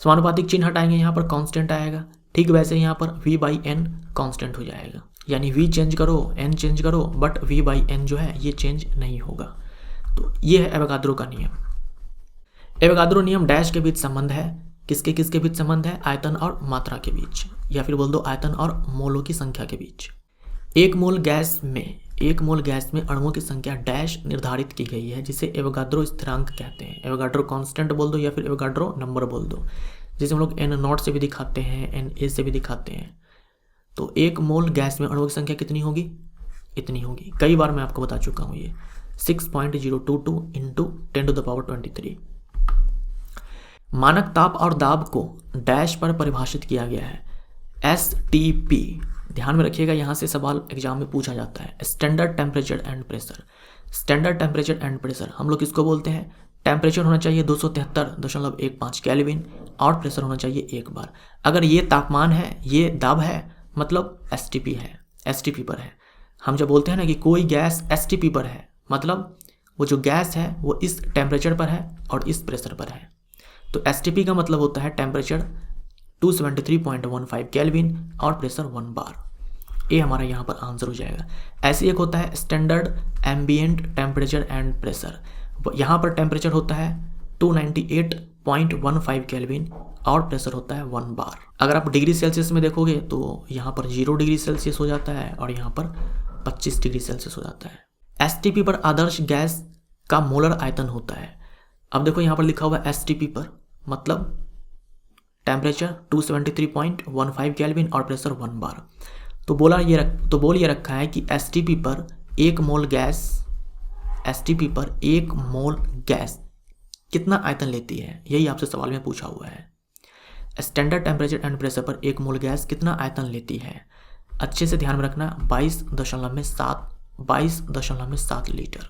समानुपातिक चिन्ह हटाएंगे, यहाँ पर कांस्टेंट आएगा। ठीक वैसे यहाँ पर V/N कांस्टेंट हो जाएगा, यानी V चेंज करो N चेंज करो, बट V/N जो है ये चेंज नहीं होगा। तो ये है एवोगाद्रो का नियम। एवोगाद्रो नियम डैश के बीच संबंध है, किसके बीच संबंध है, आयतन और मात्रा के बीच, या फिर बोल दो आयतन और मोलों की संख्या के बीच। एक मोल गैस में अणुओं की संख्या डैश निर्धारित की गई है, जिसे एवोगाद्रो स्थिरांक कहते हैं। एवोगाड्रो कांस्टेंट बोल दो या फिर एवोगाड्रो नंबर बोल दो, जिसे हम लोग N0 से भी दिखाते हैं, Na से भी दिखाते हैं। तो एक मोल गैस में अणुओं की संख्या कितनी होगी, इतनी होगी। कई बार मैं आपको बता चुका हूँ ये 6.022 × 10⁻23। मानक ताप और दाब को डैश पर परिभाषित किया गया है, STP। ध्यान में रखिएगा, यहाँ से सवाल एग्जाम में पूछा जाता है। स्टैंडर्ड टेम्परेचर एंड प्रेशर हम लोग किसको बोलते हैं, टेम्परेचर होना चाहिए 273.15 केल्विन और प्रेशर होना चाहिए 1 बार। अगर ये तापमान है, ये दाब है, मतलब STP है, STP पर है। हम जब बोलते हैं ना कि कोई गैस STP पर है, मतलब वो जो गैस है वो इस टेम्परेचर पर है और इस प्रेशर पर है। तो STP का मतलब होता है टेम्परेचर 273.15 केल्विन और प्रेशर 1 बार। ये हमारा यहाँ पर आंसर हो जाएगा। ऐसे एक होता है standard ambient temperature and pressure, यहाँ पर टेम्परेचर होता है 298.15 केल्विन और प्रेशर होता है 1 बार। अगर आप डिग्री सेल्सियस में देखोगे तो यहाँ पर 0 डिग्री सेल्सियस हो जाता है और यहाँ पर 25 डिग्री सेल्सियस हो जाता है। STP पर आदर्श गैस का मोलर आयतन होता है। अब देखो यहाँ पर लिखा हुआ है STP पर, मतलब टेम्परेचर 273.15 केल्विन और प्रेशर 1 बार। तो बोल ये रखा है कि STP पर एक मोल गैस कितना आयतन लेती है, यही आपसे सवाल में पूछा हुआ है। स्टैंडर्ड टेम्परेचर एंड प्रेशर पर एक मोल गैस कितना आयतन लेती है, अच्छे से ध्यान में रखना, 22.7 लीटर।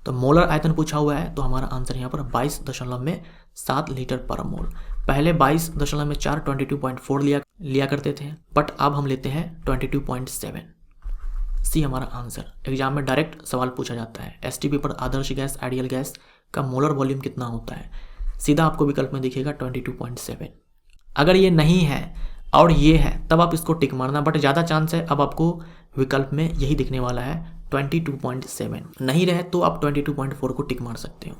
तो मोलर आयतन पूछा हुआ है, तो हमारा आंसर यहाँ पर 22.7 लीटर पर मोल। पहले 22.4 22.4 लिया करते थे, बट अब हम लेते हैं 22.7। सी हमारा आंसर। एग्जाम में डायरेक्ट सवाल पूछा जाता है, STP पर आदर्श गैस आइडियल गैस का मोलर वॉल्यूम कितना होता है, सीधा आपको विकल्प में दिखेगा 22.7। अगर ये नहीं है, और ये है तब आप इसको टिक मारना, बट ज़्यादा चांस है अब आपको विकल्प में यही दिखने वाला है 22.7। नहीं रहे तो आप 22.4 को टिक मार सकते हो।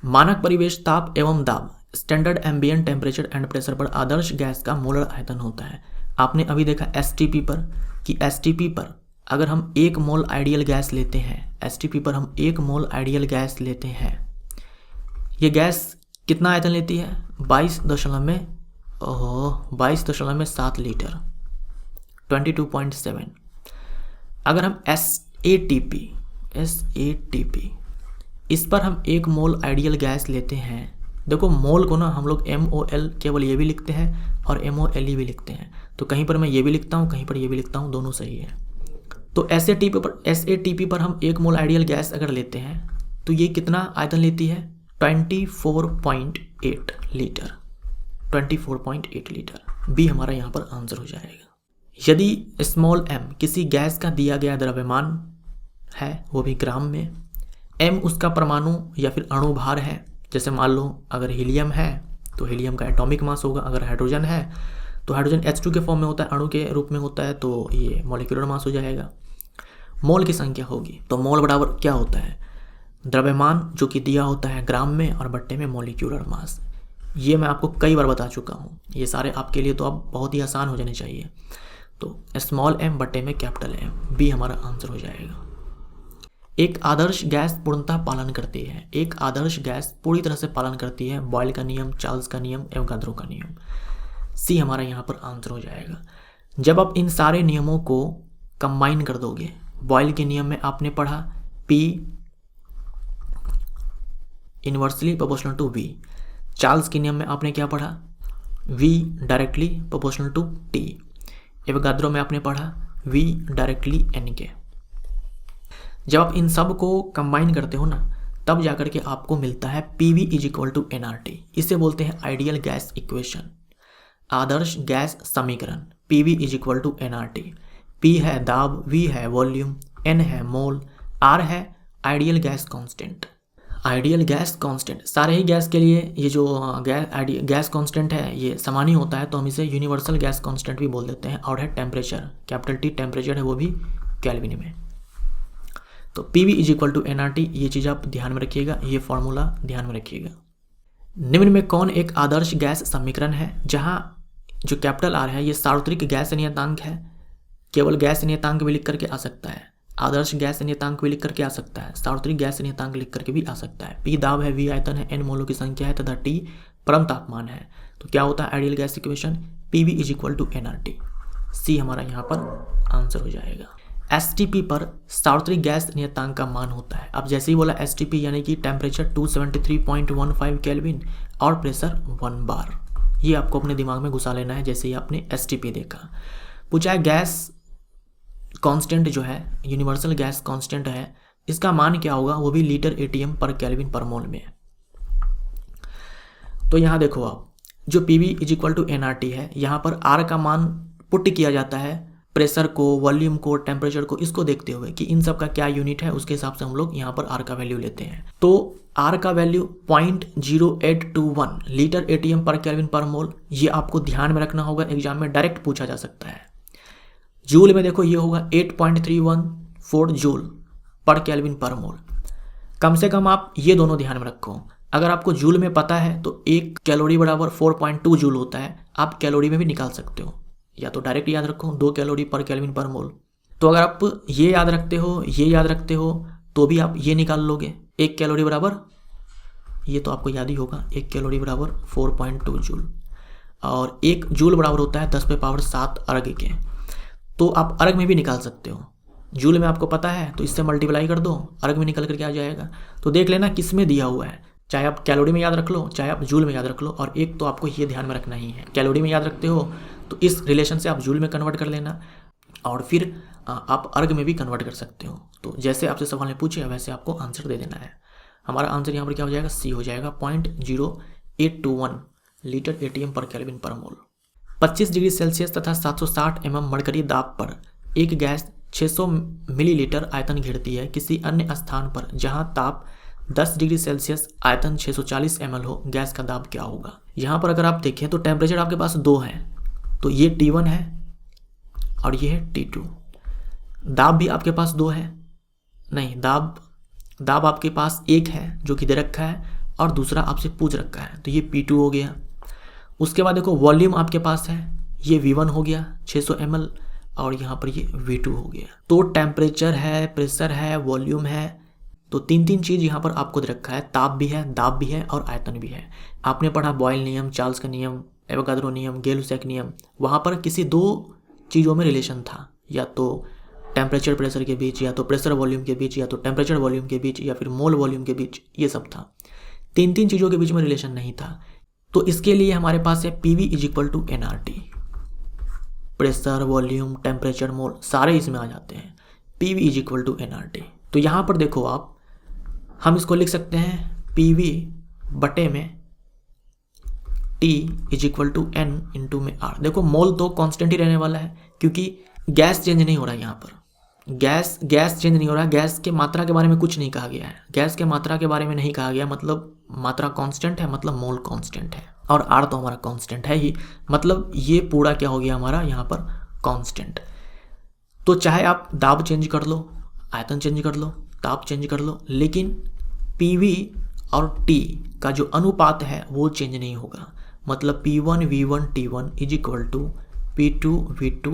मानक परिवेश ताप एवं दाब standard ambient temperature and pressure पर आदर्श गैस का मोलर आयतन होता है। आपने अभी देखा एसटीपी पर कि एसटीपी पर अगर हम 1 मोल आइडियल गैस लेते हैं, एसटीपी पर हम 1 मोल आइडियल गैस लेते हैं, ये गैस कितना आयतन लेती है 22.7 लीटर 22.7। अगर हम एसएटीपी इस पर हम 1 मोल आइडियल गैस लेते हैं, देखो मोल को ना हम लोग MOL केवल ये भी लिखते हैं और MOLE भी लिखते हैं, तो कहीं पर मैं ये भी लिखता हूँ कहीं पर ये भी लिखता हूँ, दोनों सही है। तो एसएटीपी पर हम 1 मोल आइडियल गैस अगर लेते हैं तो ये कितना आयतन लेती है 24.8 लीटर 24.8 लीटर। बी हमारा यहाँ पर आंसर हो जाएगा। यदि स्मॉल m किसी गैस का दिया गया द्रव्यमान है, वो भी ग्राम में, m उसका परमाणु या फिर अणु भार है, जैसे मान लो अगर हीलियम है तो हीलियम का एटॉमिक मास होगा, अगर हाइड्रोजन है तो हाइड्रोजन H2 के फॉर्म में होता है, अणु के रूप में होता है, तो ये मॉलिक्यूलर मास हो जाएगा। मोल की संख्या होगी तो मोल बराबर क्या होता है द्रव्यमान जो कि दिया होता है ग्राम में और बट्टे में मॉलिक्यूलर मास। ये मैं आपको कई बार बता चुका हूँ, ये सारे आपके लिए तो अब बहुत ही आसान हो जाने चाहिए। तो स्मॉल m बट्टे में कैपिटल M, बी हमारा आंसर हो जाएगा। एक आदर्श गैस पूर्णतः पालन करती है, एक आदर्श गैस पूरी तरह से पालन करती है बॉयल का नियम, चार्ल्स का नियम, एवोगाद्रो का नियम। सी हमारा यहाँ पर आंसर हो जाएगा। जब आप इन सारे नियमों को कंबाइन कर दोगे, बॉयल के नियम में आपने पढ़ा P inversely proportional to V, Charles के नियम में आपने क्या पढ़ा V directly proportional to T, Avogadro में आपने पढ़ा V डायरेक्टली N के। जब आप इन सब को कंबाइन करते हो ना तब जाकर के आपको मिलता है PV = nRT। इसे बोलते हैं आइडियल गैस इक्वेशन, आदर्श गैस समीकरण। PV = nRT। P है दाब, V है वॉल्यूम, N है मोल, R है ideal gas constant. Ideal gas constant सारे ही गैस के लिए ये जो गैस कांस्टेंट है ये समान ही होता है, तो हम इसे यूनिवर्सल गैस कांस्टेंट भी बोल देते हैं। और है टेम्परेचर, कैपिटल T टेम्परेचर है, वो भी केल्विन में। तो PV = nRT, ये चीज़ आप ध्यान में रखिएगा, ये फॉर्मूला ध्यान में रखिएगा। निम्न में कौन एक आदर्श गैस समीकरण है जहाँ जो कैपिटल R है ये सार्वत्रिक गैस नियतांक है, केवल गैस नियतांक भी लिख करके आ सकता है, आदर्श गैस नियतांक भी लिख करके आ सकता है, सार्वत्रिक गैस नियतांक लिख करके भी आ सकता है। P दाब है, V आयतन है, N मोलों की संख्या है तथा T परम तापमान है। तो क्या होता है ideal gas equation PV = nRT। सी हमारा यहाँ पर आंसर हो जाएगा। STP पर सार्वत्रिक गैस नियतांक का मान होता है। अब जैसे ही बोला STP यानी कि टेम्परेचर 273.15 केल्विन और प्रेशर 1 बार, ये आपको अपने दिमाग में घुसा लेना है जैसे ही आपने STP देखा। पूछा है गैस कांस्टेंट जो है यूनिवर्सल गैस कांस्टेंट है, इसका मान क्या होगा, वो भी लीटर ATM पर केल्विन पर मोल में। तो यहाँ देखो आप जो PV = nRT है, यहाँ पर R का मान पुट किया जाता है प्रेशर को, वॉल्यूम को, टेम्परेचर को, इसको देखते हुए कि इन सब का क्या यूनिट है, उसके हिसाब से हम लोग यहाँ पर R का वैल्यू लेते हैं। तो R का वैल्यू 0.0821 लीटर ATM पर केल्विन पर मोल, ये आपको ध्यान में रखना होगा, एग्जाम में डायरेक्ट पूछा जा सकता है। जूल में देखो ये होगा 8.314 जूल पर केल्विन पर मोल। कम से कम आप ये दोनों ध्यान में रखो। अगर आपको जूल में पता है तो 1 कैलोरी बराबर 4.2 जूल होता है, आप कैलोरी में भी निकाल सकते हो, या तो डायरेक्ट याद रखो 2 कैलोरी पर केल्विन पर मोल। तो अगर आप ये याद रखते हो, ये याद रखते हो, तो भी आप ये निकाल लोगे 1 कैलोरी बराबर, ये तो आपको याद ही होगा, 1 कैलोरी बराबर 4.2 जूल, और 1 जूल बराबर होता है 10⁻7 अर्घ के। तो आप अर्घ में भी निकाल सकते हो, जूल में आपको पता है तो इससे मल्टीप्लाई कर दो, अर्घ में निकल करके आ जाएगा। तो देख लेना किस में दिया हुआ है, चाहे आप कैलोरी में याद रख लो, चाहे आप जूल में याद रख लो। और एक तो आपको ये ध्यान में रखना ही है, कैलोरी में याद रखते हो तो इस रिलेशन से आप जूल में कन्वर्ट कर लेना, और फिर आप अर्घ में भी कन्वर्ट कर सकते हो। तो जैसे आपसे सवाल ने पूछे वैसे आपको आंसर दे देना है। हमारा आंसर यहाँ पर क्या हो जाएगा, सी हो जाएगा 0.0821 लीटर ATM पर केल्विन पर मोल। 25 डिग्री सेल्सियस तथा 760 mm मरकरी दाब पर एक गैस 600 मिलीलीटर आयतन घेरती है किसी अन्य स्थान पर जहां ताप 10 डिग्री सेल्सियस, आयतन 640 ml हो, गैस का दाब क्या होगा। यहाँ पर अगर आप देखें तो टेम्परेचर आपके पास 2 है, तो ये T1 है और ये है T2। दाब भी आपके पास 2 है, नहीं दाब आपके पास एक है जो कि दे रखा है और दूसरा आपसे पूछ रखा है, तो ये P2 हो गया। उसके बाद देखो वॉल्यूम आपके पास है, ये V1 हो गया 600 ml और यहाँ पर ये V2 हो गया। तो टेम्परेचर है, प्रेशर है, वॉल्यूम है, तो 3 चीज़ यहाँ पर आपको दे रखा है। ताप भी है, दाब भी है और आयतन भी है। आपने पढ़ा बॉयल नियम, चार्ल्स का नियम, एवोगाद्रो नियम, गेल-लुसाक नियम, वहाँ पर किसी 2 चीज़ों में रिलेशन था, या तो टेम्परेचर प्रेशर के बीच, या तो प्रेशर वॉल्यूम के बीच, या तो टेम्परेचर वॉल्यूम के बीच, या फिर मोल वॉल्यूम के बीच, ये सब था। 3 चीज़ों के बीच में रिलेशन नहीं था। तो इसके लिए हमारे पास है PV = nRT। Pressure, volume, temperature, mole सारे इसमें आ जाते हैं। PV = nRT। तो यहाँ पर देखो आप, हम इसको लिख सकते हैं PV बटे में T = N इंटू में R। देखो मोल तो कांस्टेंट ही रहने वाला है क्योंकि गैस चेंज नहीं हो रहा है। यहाँ पर गैस चेंज नहीं हो रहा है। गैस के मात्रा के बारे में कुछ नहीं कहा गया है। गैस के मात्रा के बारे में नहीं कहा गया, मतलब मात्रा कांस्टेंट है, मतलब मोल कांस्टेंट है, और R तो हमारा कांस्टेंट है ही, मतलब ये पूरा क्या हो गया हमारा यहाँ पर कांस्टेंट। तो चाहे आप दाब चेंज कर लो, आयतन चेंज कर लो, ताप चेंज कर लो, लेकिन PV और T का जो अनुपात है वो चेंज नहीं होगा। मतलब P1 V1 T1 = P2 V2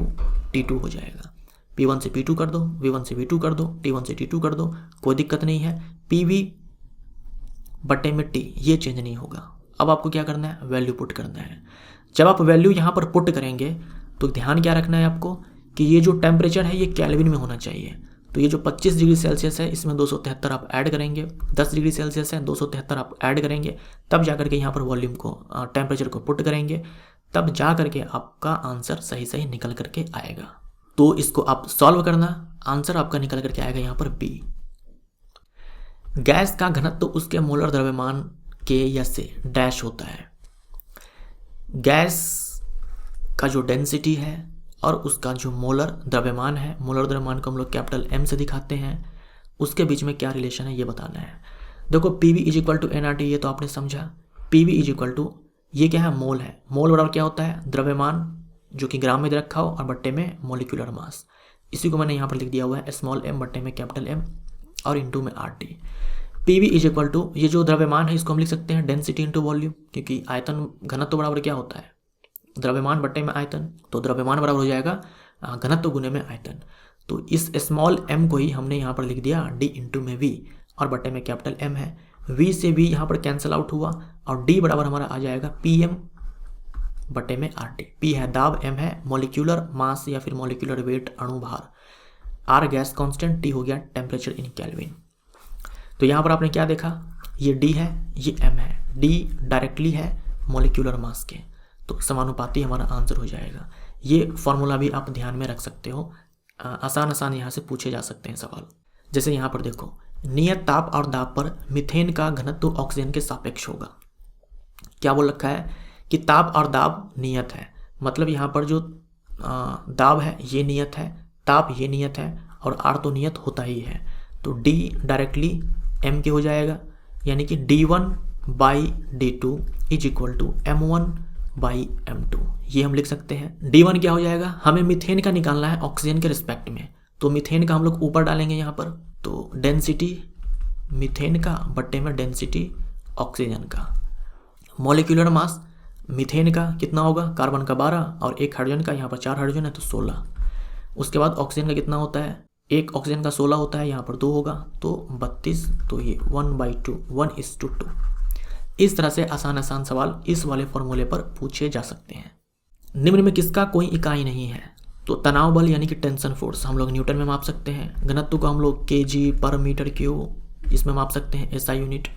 T2 हो जाएगा। P1 से P2 कर दो, V1 से V2 कर दो, T1 से T2 कर दो, कोई दिक्कत नहीं है। PV बटे में T ये चेंज नहीं होगा। अब आपको क्या करना है, वैल्यू पुट करना है। जब आप वैल्यू यहाँ पर पुट करेंगे तो ध्यान क्या रखना है आपको कि ये जो टेम्परेचर है ये केल्विन में होना चाहिए। तो ये जो 25 डिग्री सेल्सियस है इसमें 273 आप ऐड करेंगे, 10 डिग्री सेल्सियस है 273 आप ऐड करेंगे, तब जा करके यहाँ पर वॉल्यूम को, टेम्परेचर को पुट करेंगे, तब जा करके आपका आंसर सही निकल करके आएगा। तो इसको आप सॉल्व करना, आंसर आपका निकल करके आएगा यहाँ पर B। गैस का घनत्व तो उसके मोलर द्रव्यमान के या से डैश होता है। गैस का जो डेंसिटी है और उसका जो मोलर द्रव्यमान है, मोलर द्रव्यमान को हम लोग कैपिटल M से दिखाते हैं, उसके बीच में क्या रिलेशन है ये बताना है। देखो PV = nRT, ये तो आपने समझा। PV = ये क्या है, मोल है। मोल बराबर क्या होता है, द्रव्यमान जो कि ग्राम में दे रखा हो और बट्टे में मॉलिक्यूलर मास। इसी को मैंने यहाँ पर लिख दिया हुआ है स्मॉल m बट्टे में कैपिटल M और इंटू में RT। PV = ये जो द्रव्यमान है इसको हम लिख सकते हैं डेंसिटी इंटू वॉल्यूम, क्योंकि आयतन घनत्व बराबर क्या होता है, द्रव्यमान बट्टे में आयतन। तो द्रव्यमान बराबर हो जाएगा घनत्व गुने में आयतन। तो इस स्मॉल m को ही हमने यहाँ पर लिख दिया D इंटू में V और बट्टे में कैपिटल M है। V से V यहाँ पर कैंसिल आउट हुआ और D बराबर हमारा आ जाएगा PM बटे में RT। P है दाब, M है मॉलिक्यूलर मास या फिर मॉलिक्यूलर वेट, अणु भार, R गैस कांस्टेंट, T हो गया टेम्परेचर इन केल्विन। तो यहाँ पर आपने क्या देखा, ये D है, ये M है। D डायरेक्टली है मॉलिक्यूलर मास के, तो समानुपाती हमारा आंसर हो जाएगा। ये फॉर्मूला भी आप ध्यान में रख सकते हो, आसान यहाँ से पूछे जा सकते हैं सवाल। जैसे यहाँ पर देखो, नियत ताप और दाब पर मीथेन का घनत्व ऑक्सीजन के सापेक्ष होगा। क्या बोल रखा है कि ताप और दाब नियत है, मतलब यहाँ पर जो दाब है ये नियत है, ताप ये नियत है और R तो नियत होता ही है। तो D डायरेक्टली M के हो जाएगा, यानी कि D1/D2 = M1/M2। ये हम लिख सकते हैं। D1 क्या हो जाएगा, हमें मीथेन का निकालना है ऑक्सीजन के रिस्पेक्ट में, तो मीथेन का हम लोग ऊपर डालेंगे यहाँ पर। तो डेंसिटी मीथेन का बट्टे में डेंसिटी ऑक्सीजन का। मॉलिक्यूलर मास मीथेन का कितना होगा, कार्बन का 12 और 1 हाइड्रोजन का, यहाँ पर 4 हाइड्रोजन है तो 16। उसके बाद ऑक्सीजन का कितना होता है, 1 ऑक्सीजन का 16 होता है, यहाँ पर 2 होगा तो 32। तो ये 1/2 1:2। इस तरह से आसान सवाल इस वाले फॉर्मूले पर पूछे जा सकते हैं। निम्न में किसका कोई इकाई नहीं है, तो तनाव बल यानी कि टेंशन फोर्स हम लोग न्यूटन में माप सकते हैं। घनत्व को हम लोग kg/m3 इसमें माप सकते हैं, SI यूनिट।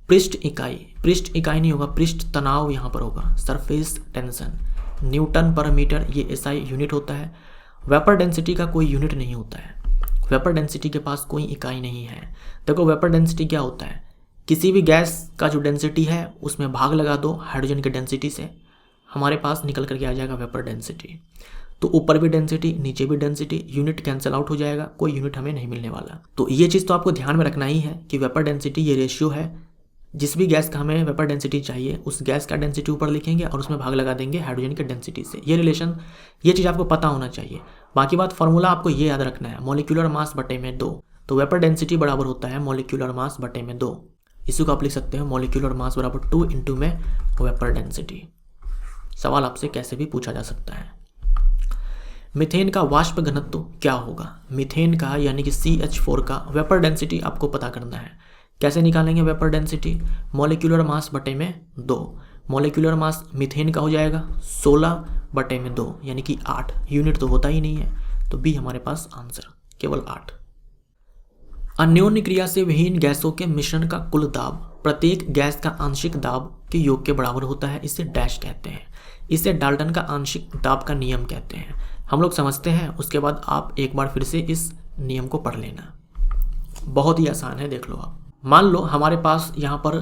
पृष्ठ इकाई नहीं होगा, पृष्ठ तनाव यहाँ पर होगा, सरफेस टेंशन, N/m ये SI यूनिट होता है। वेपर डेंसिटी का कोई यूनिट नहीं होता है, वेपर डेंसिटी के पास कोई इकाई नहीं है। देखो वेपर डेंसिटी क्या होता है, किसी भी गैस का जो डेंसिटी है उसमें भाग लगा दो हाइड्रोजन के डेंसिटी से, हमारे पास निकल करके आ जाएगा वेपर डेंसिटी। तो ऊपर भी डेंसिटी नीचे भी डेंसिटी, यूनिट कैंसिल आउट हो जाएगा, कोई यूनिट हमें नहीं मिलने वाला। तो ये चीज़ तो आपको ध्यान में रखना ही है कि वेपर डेंसिटी ये रेशियो है जिस भी गैस का हमें वेपर डेंसिटी चाहिए उस गैस का डेंसिटी ऊपर लिखेंगे और उसमें भाग लगा देंगे हाइड्रोजन की डेंसिटी से। ये रिलेशन, ये चीज़ आपको पता होना चाहिए। बाकी बात फार्मूला आपको ये याद रखना है, मॉलिक्यूलर मास बटे में 2। तो वेपर डेंसिटी बराबर होता है मॉलिक्यूलर मास बटे में 2। इसी को आप लिख सकते हैं मॉलिक्यूलर मास बराबर 2 इंटू में वेपर डेंसिटी। सवाल आपसे कैसे भी पूछा जा सकता है। मीथेन का वाष्प घनत्व क्या होगा? मीथेन का यानी कि CH4 का वेपर डेंसिटी आपको पता करना है। कैसे निकालेंगे वेपर डेंसिटी? मॉलिक्यूलर मास बटे में 2। मॉलिक्यूलर मास मीथेन का हो जाएगा 16 बटे में 2 यानी कि 8। यूनिट तो होता ही नहीं है, तो बी हमारे पास आंसर, केवल 8। अन्योन्य क्रिया से विहीन गैसों के मिश्रण का कुल दाब प्रत्येक गैस का आंशिक दाब के योग के बराबर होता है। इसे डैश कहते हैं। इसे डाल्टन का आंशिक दाब का नियम कहते हैं। हम लोग समझते हैं, उसके बाद आप एक बार फिर से इस नियम को पढ़ लेना। बहुत ही आसान है, देख लो आप। मान लो हमारे पास यहाँ पर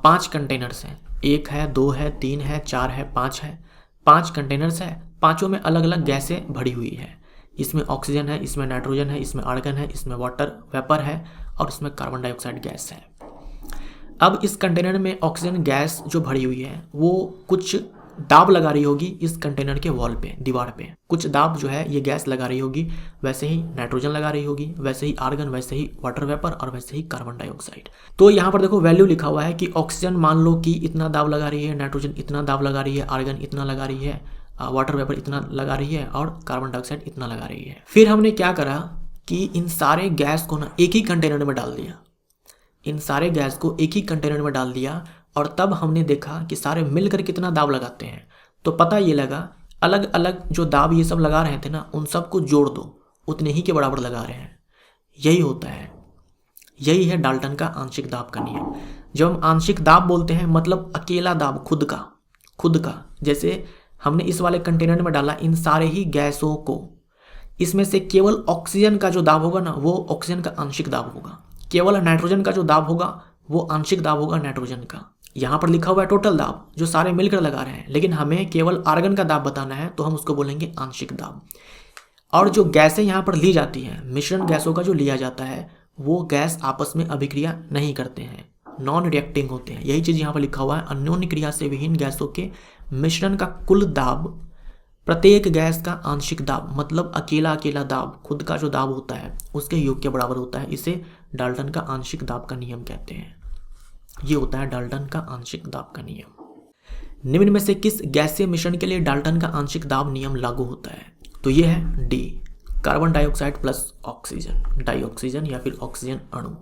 5 कंटेनर्स हैं। 1 है, 2 है, 3 है, 4 है, 5 है। 5 कंटेनर्स है, पाँचों में अलग अलग गैसें भरी हुई है। इसमें ऑक्सीजन है, इसमें नाइट्रोजन है, इसमें आर्गन है, इसमें वाटर वेपर है और इसमें कार्बन डाइऑक्साइड गैस है। अब इस कंटेनर में ऑक्सीजन गैस जो भरी हुई है वो कुछ दाब लगा रही होगी इस कंटेनर के वॉल पे, दीवार पे कुछ दाब जो है ये गैस लगा रही होगी। वैसे ही नाइट्रोजन लगा रही होगी, वैसे ही आर्गन, वैसे ही वाटर वेपर और वैसे ही कार्बन डाइऑक्साइड। तो यहाँ पर देखो वैल्यू लिखा हुआ है कि ऑक्सीजन मान लो कि इतना दाब लगा रही है, नाइट्रोजन इतना दाब लगा रही है, आर्गन इतना लगा रही है, वाटर वेपर इतना लगा रही है और कार्बन डाइऑक्साइड इतना लगा रही है। फिर हमने क्या करा कि इन सारे गैस को ना एक ही कंटेनर में डाल दिया। इन सारे गैस को एक ही कंटेनर में डाल दिया और तब हमने देखा कि सारे मिलकर कितना दाब लगाते हैं। तो पता ये लगा अलग अलग जो दाब ये सब लगा रहे थे ना, उन सबको जोड़ दो, उतने ही के बराबर लगा रहे हैं। यही होता है, यही है डाल्टन का आंशिक दाब का नियम। जब हम आंशिक दाब बोलते हैं मतलब अकेला दाब, खुद का। जैसे हमने इस वाले कंटेनर में डाला इन सारे ही गैसों को, इसमें से केवल ऑक्सीजन का जो दाब होगा ना वो ऑक्सीजन का आंशिक दाब होगा। केवल नाइट्रोजन का जो दाब होगा वो आंशिक दाब होगा नाइट्रोजन का। यहाँ पर लिखा हुआ है टोटल दाब जो सारे मिलकर लगा रहे हैं, लेकिन हमें केवल आर्गन का दाब बताना है तो हम उसको बोलेंगे आंशिक दाब। और जो गैसें यहाँ पर ली जाती हैं, मिश्रण गैसों का जो लिया जाता है, वो गैस आपस में अभिक्रिया नहीं करते हैं, नॉन रिएक्टिंग होते हैं। यही चीज़ यहाँ पर लिखा हुआ है, अन्योन्य क्रिया से विहीन गैसों के मिश्रण का कुल दाब प्रत्येक गैस का आंशिक दाब, मतलब अकेला दाब, खुद का जो दाब होता है उसके योग के बराबर होता है। इसे डाल्टन का आंशिक दाब का नियम कहते हैं। ये होता है डाल्टन का आंशिक दाब का नियम। निम्न में से किस गैसीय मिश्रण के लिए डाल्टन का आंशिक दाब नियम लागू होता है? तो ये है D, carbon dioxide plus oxygen, dioxygen या फिर ऑक्सीजन अणु।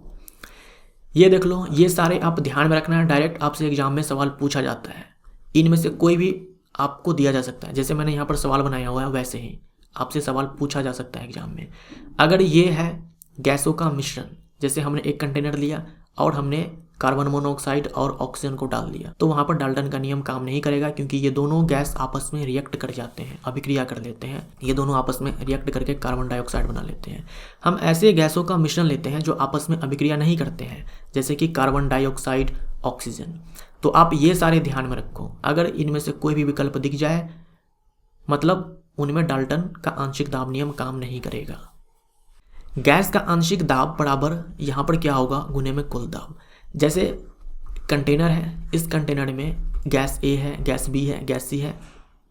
ये देख लो, ये सारे आप ध्यान में रखना है, डायरेक्ट आपसे एग्जाम में सवाल पूछा जाता है। इनमें से कोई भी आपको दिया जा सकता है। जैसे मैंने यहाँ पर सवाल बनाया हुआ है वैसे ही आपसे सवाल पूछा जा सकता है एग्जाम में। अगर ये है गैसों का मिश्रण, जैसे हमने एक कंटेनर लिया और हमने कार्बन मोनोऑक्साइड और ऑक्सीजन को डाल दिया, तो वहाँ पर डाल्टन का नियम काम नहीं करेगा, क्योंकि ये दोनों गैस आपस में रिएक्ट कर जाते हैं, अभिक्रिया कर लेते हैं। ये दोनों आपस में रिएक्ट करके कार्बन डाइऑक्साइड बना लेते हैं। हम ऐसे गैसों का मिश्रण लेते हैं जो आपस में अभिक्रिया नहीं करते हैं, जैसे कि कार्बन डाइऑक्साइड, ऑक्सीजन। तो आप ये सारे ध्यान में रखो। अगर इनमें से कोई भी विकल्प दिख जाए मतलब उनमें डाल्टन का आंशिक दाब नियम काम नहीं करेगा। गैस का आंशिक दाब बराबर यहाँ पर क्या होगा, गुने में कुल दाब। जैसे कंटेनर है, इस कंटेनर में गैस ए है, गैस बी है, गैस सी है।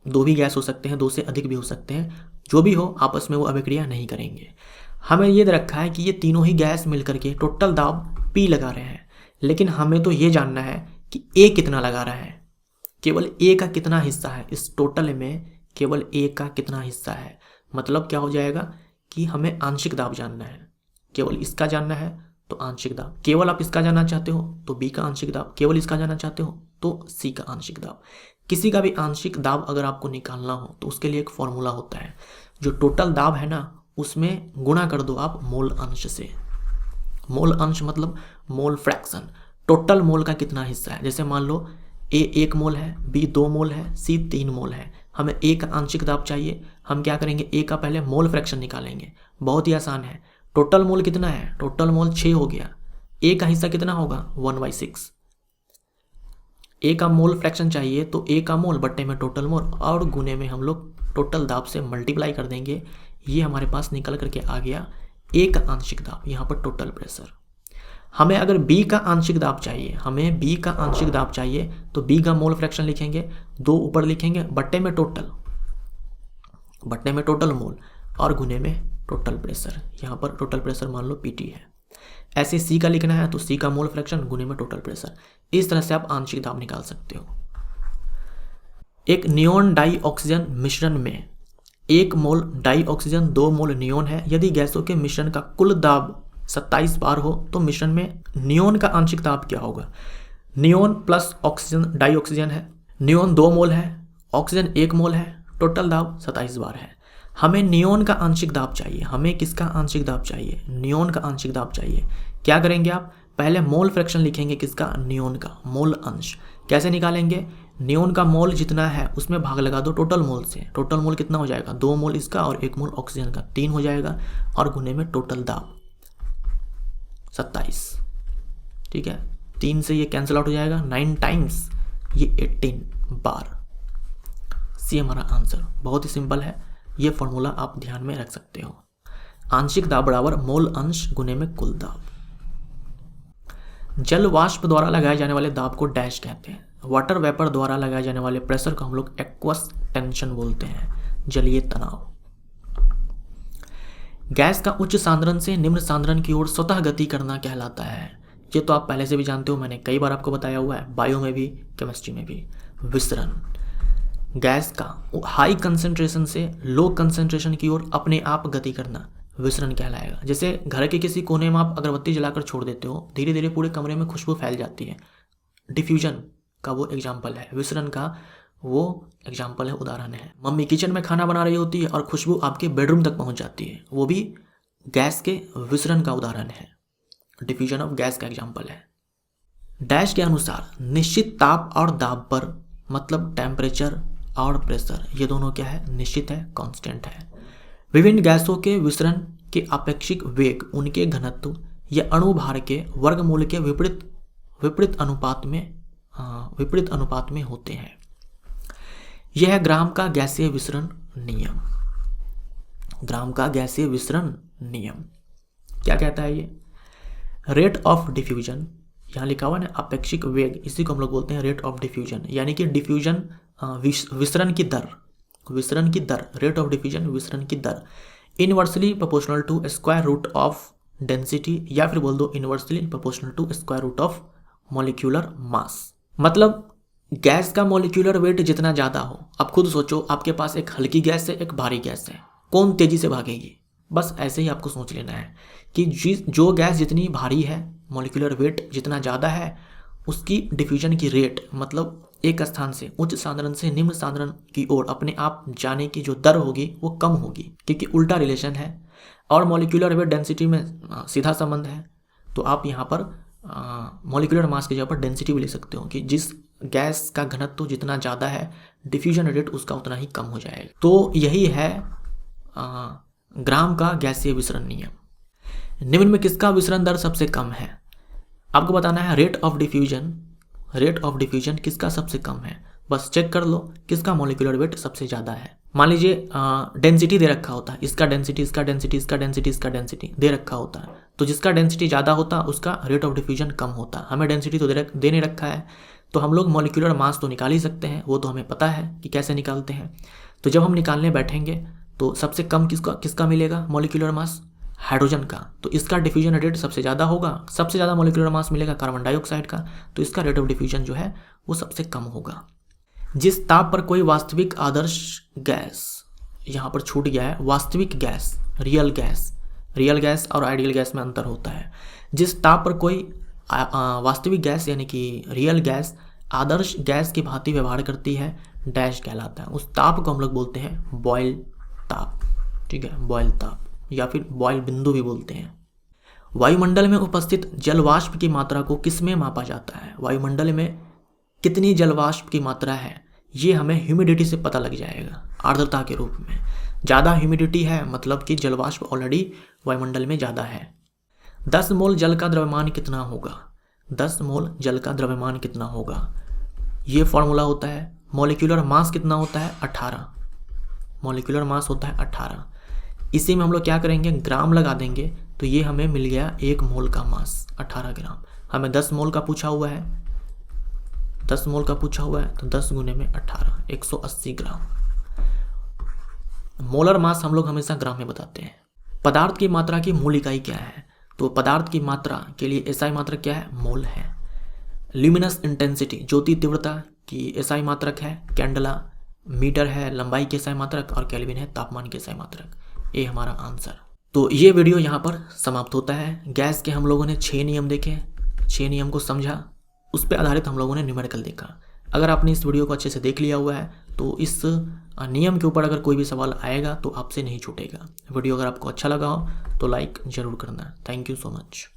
दो भी गैस हो सकते हैं, 2 से अधिक भी हो सकते हैं। जो भी हो आपस में वो अभिक्रिया नहीं करेंगे। हमें ये रखा है कि ये तीनों ही गैस मिलकर के टोटल दाब पी लगा रहे हैं, लेकिन हमें तो ये जानना है कि ए कितना लगा रहा है, केवल ए का कितना हिस्सा है इस टोटल में, केवल ए का कितना हिस्सा है। मतलब क्या हो जाएगा कि हमें आंशिक दाब जानना है, केवल इसका जानना है तो आंशिक दाब। केवल आप इसका जानना चाहते हो तो बी का आंशिक दाब, केवल इसका जानना चाहते हो तो सी का आंशिक दाब। किसी का भी आंशिक दाब अगर आपको निकालना हो तो उसके लिए एक फॉर्मूला होता है, जो टोटल दाब है ना उसमें गुणा कर दो आप मोल अंश से। मोल अंश मतलब मोल फ्रैक्शन, टोटल मोल का कितना हिस्सा है। जैसे मान लो ए 1 मोल है, बी 2 मोल है, सी 3 मोल है। हमें ए का आंशिक दाब चाहिए, हम क्या करेंगे, ए का पहले मोल फ्रैक्शन निकालेंगे। बहुत ही आसान है। टोटल मोल कितना है, टोटल मोल 6 हो गया। ए का हिस्सा कितना होगा, 1/6। ए का मोल फ्रैक्शन चाहिए तो ए का मोल बट्टे में टोटल मोल और गुने में हम लोग टोटल दाब से मल्टीप्लाई कर देंगे। ये हमारे पास निकल करके आ गया ए का आंशिक दाब, यहाँ पर टोटल प्रेशर। हमें अगर B का आंशिक दाब चाहिए, हमें B का आंशिक दाब चाहिए तो B का मोल फ्रैक्शन लिखेंगे, 2 ऊपर लिखेंगे, बट्टे में टोटल मोल और गुने में टोटल प्रेशर। यहाँ पर टोटल प्रेशर मान लो PT है। ऐसे C का लिखना है तो C का मोल फ्रैक्शन गुने में टोटल प्रेशर। इस तरह से आप आंशिक दाब निकाल सकते हो। एक नियोन डाई ऑक्सीजन मिश्रण में 1 मोल डाई ऑक्सीजन 2 मोल नियोन है। यदि गैसों के मिश्रण का कुल दाब 27 बार हो तो मिश्रण में नियोन का आंशिक दाब क्या होगा? Neon plus oxygen dioxygen है, नियोन 2 मोल है, ऑक्सीजन 1 मोल है, टोटल दाब 27 बार है। हमें नियोन का आंशिक दाब चाहिए। हमें किसका आंशिक दाब चाहिए? नियोन का आंशिक दाब चाहिए। क्या करेंगे आप? पहले मोल फ्रैक्शन लिखेंगे, किसका? नियोन का, मोल अंश। कैसे निकालेंगे? नियोन का मोल जितना है उसमें भाग लगा दो टोटल मोल से। टोटल मोल कितना हो जाएगा? 2 मोल इसका और 1 मोल ऑक्सीजन का, 3 हो जाएगा, और गुने में टोटल दाब 27। ठीक है, 3 से ये कैंसिल आउट हो जाएगा, 9 टाइम्स ये 18 बार। सी हमारा आंसर। बहुत ही सिंपल है, ये फॉर्मूला आप ध्यान में रख सकते हो। आंशिक दाब बराबर मोल अंश गुने में कुल दाब। जल वाष्प द्वारा लगाए जाने वाले दाब को डैश कहते हैं। वाटर वेपर द्वारा लगाए जाने वाले प्रेशर को हम लोग एक्वस टेंशन बोलते हैं, जलीय तनाव। गैस का उच्च सांद्रण से निम्न सांद्रण की ओर स्वतः गति करना कहलाता है। ये तो आप पहले से भी जानते हो, मैंने कई बार आपको बताया हुआ है, बायो में भी, केमिस्ट्री में भी। विसरण, गैस का हाई कंसंट्रेशन से लो कंसंट्रेशन की ओर अपने आप गति करना विसरण कहलाएगा। जैसे घर के किसी कोने में आप अगरबत्ती जलाकर छोड़ देते हो, धीरे धीरे पूरे कमरे में खुशबू फैल जाती है। डिफ्यूजन का वो एग्जाम्पल है, विसरण का वो एग्जाम्पल है, उदाहरण है। मम्मी किचन में खाना बना रही होती है और खुशबू आपके बेडरूम तक पहुंच जाती है, वो भी गैस के विसरण का उदाहरण है। डिफ्यूजन ऑफ गैस का एग्जाम्पल है। डैश के अनुसार निश्चित ताप और दाब पर, मतलब टेम्परेचर और प्रेशर, ये दोनों क्या है? निश्चित है, कांस्टेंट है। विभिन्न गैसों के विसरण के आपेक्षिक वेग उनके घनत्व या अणुभार के वर्गमूल के विपरीत अनुपात में होते हैं। यह है ग्राम का गैसीय विसरण नियम। ग्राम का गैसीय विसरण नियम क्या कहता है? ये रेट ऑफ डिफ्यूजन, यहाँ लिखा हुआ है ना अपेक्षिक वेग, इसी को हम लोग बोलते हैं रेट ऑफ डिफ्यूजन, यानी कि डिफ्यूजन विसरण की दर, रेट ऑफ डिफ्यूजन विसरण की दर inversely proportional to square root of density, या फिर बोल दो inversely proportional to square root of molecular mass. मतलब गैस का मॉलिक्यूलर वेट जितना ज़्यादा हो, आप खुद सोचो, आपके पास एक हल्की गैस है, एक भारी गैस है, कौन तेजी से भागेगी? बस ऐसे ही आपको सोच लेना है कि जो गैस जितनी भारी है, मॉलिक्यूलर वेट जितना ज़्यादा है, उसकी डिफ्यूजन की रेट, मतलब एक स्थान से उच्च सांद्रण से निम्न सांद्रण की ओर अपने आप जाने की जो दर होगी वो कम होगी, क्योंकि उल्टा रिलेशन है और मॉलिक्यूलर वेट डेंसिटी में सीधा संबंध है। तो आप यहाँ पर मॉलिक्यूलर मास की जगह पर डेंसिटी भी ले सकते हो कि जिस गैस का घनत्व जितना ज़्यादा है, डिफ्यूजन रेट उसका उतना ही कम हो जाएगा। तो यही है ग्राम का गैसीय विसरण नियम। निम्न में किसका विसरण दर सबसे कम है? आपको बताना है रेट ऑफ डिफ्यूजन किसका सबसे कम है। बस चेक कर लो किसका मॉलिक्यूलर वेट सबसे ज़्यादा है। मान लीजिए डेंसिटी दे रखा होता है, इसका डेंसिटी दे रखा होता है, तो जिसका डेंसिटी ज़्यादा होता उसका रेट ऑफ डिफ्यूजन कम होता। हमें डेंसिटी तो दे नहीं रखा है, तो हम लोग मॉलिक्यूलर मास तो निकाल ही सकते हैं, वो तो हमें पता है कि कैसे निकालते हैं। तो जब हम निकालने बैठेंगे तो सबसे कम किसका मिलेगा मॉलिक्यूलर मास? हाइड्रोजन का। तो इसका डिफ्यूजन रेट सबसे ज़्यादा होगा, सबसे ज़्यादा मॉलिक्यूलर मास मिलेगा कार्बन डाइऑक्साइड का, तो इसका रेट ऑफ डिफ्यूजन जो है वो सबसे कम होगा। जिस ताप पर कोई वास्तविक आदर्श गैस, यहाँ पर छूट गया है, वास्तविक गैस, रियल गैस और आइडियल गैस में अंतर होता है। जिस ताप पर कोई वास्तविक गैस यानी कि रियल गैस आदर्श गैस की भांति व्यवहार करती है, डैश कहलाता है। उस ताप को हम लोग बोलते हैं बॉयल ताप। ठीक है, बॉयल ताप या फिर बॉयल बिंदु भी बोलते हैं। वायुमंडल में उपस्थित जलवाष्प की मात्रा को किस में मापा जाता है? वायुमंडल में कितनी जलवाष्प की मात्रा है ये हमें ह्यूमिडिटी से पता लग जाएगा, आर्द्रता के रूप में। ज़्यादा ह्यूमिडिटी है मतलब कि जलवाष्प ऑलरेडी वायुमंडल में ज़्यादा है। 10 मोल जल का द्रव्यमान कितना होगा? 10 मोल जल का द्रव्यमान कितना होगा? ये फॉर्मूला होता है। मॉलिक्यूलर मास कितना होता है? 18। मॉलिक्यूलर मास होता है 18। इसी में हम लोग क्या करेंगे, ग्राम लगा देंगे तो ये हमें मिल गया 1 मोल का मास 18 ग्राम। हमें 10 मोल का पूछा हुआ है, 10 मोल का पूछा हुआ है, तो 10 गुने में 18 180 ग्राम। मोलर मास हम लोग हमेशा ग्राम में बताते हैं। पदार्थ की मात्रा की मूल इकाई क्या है? तो पदार्थ की मात्रा के लिए एसआई मात्रक क्या है? मोल है। ल्यूमिनस इंटेंसिटी ज्योति तीव्रता की एसआई मात्रक है कैंडला, मीटर है लंबाई के एसआई मात्रक, और केल्विन है तापमान के एसआई मात्रक। ये हमारा आंसर। तो ये वीडियो यहाँ पर समाप्त होता है। गैस के हम लोगों ने 6 नियम देखे, 6 नियम को समझा, उस पर आधारित हम लोगों ने न्यूमेरिकल देखा। अगर आपने इस वीडियो को अच्छे से देख लिया हुआ है तो इस नियम के ऊपर अगर कोई भी सवाल आएगा तो आपसे नहीं छूटेगा। वीडियो अगर आपको अच्छा लगा हो तो लाइक ज़रूर करना। Thank you so much.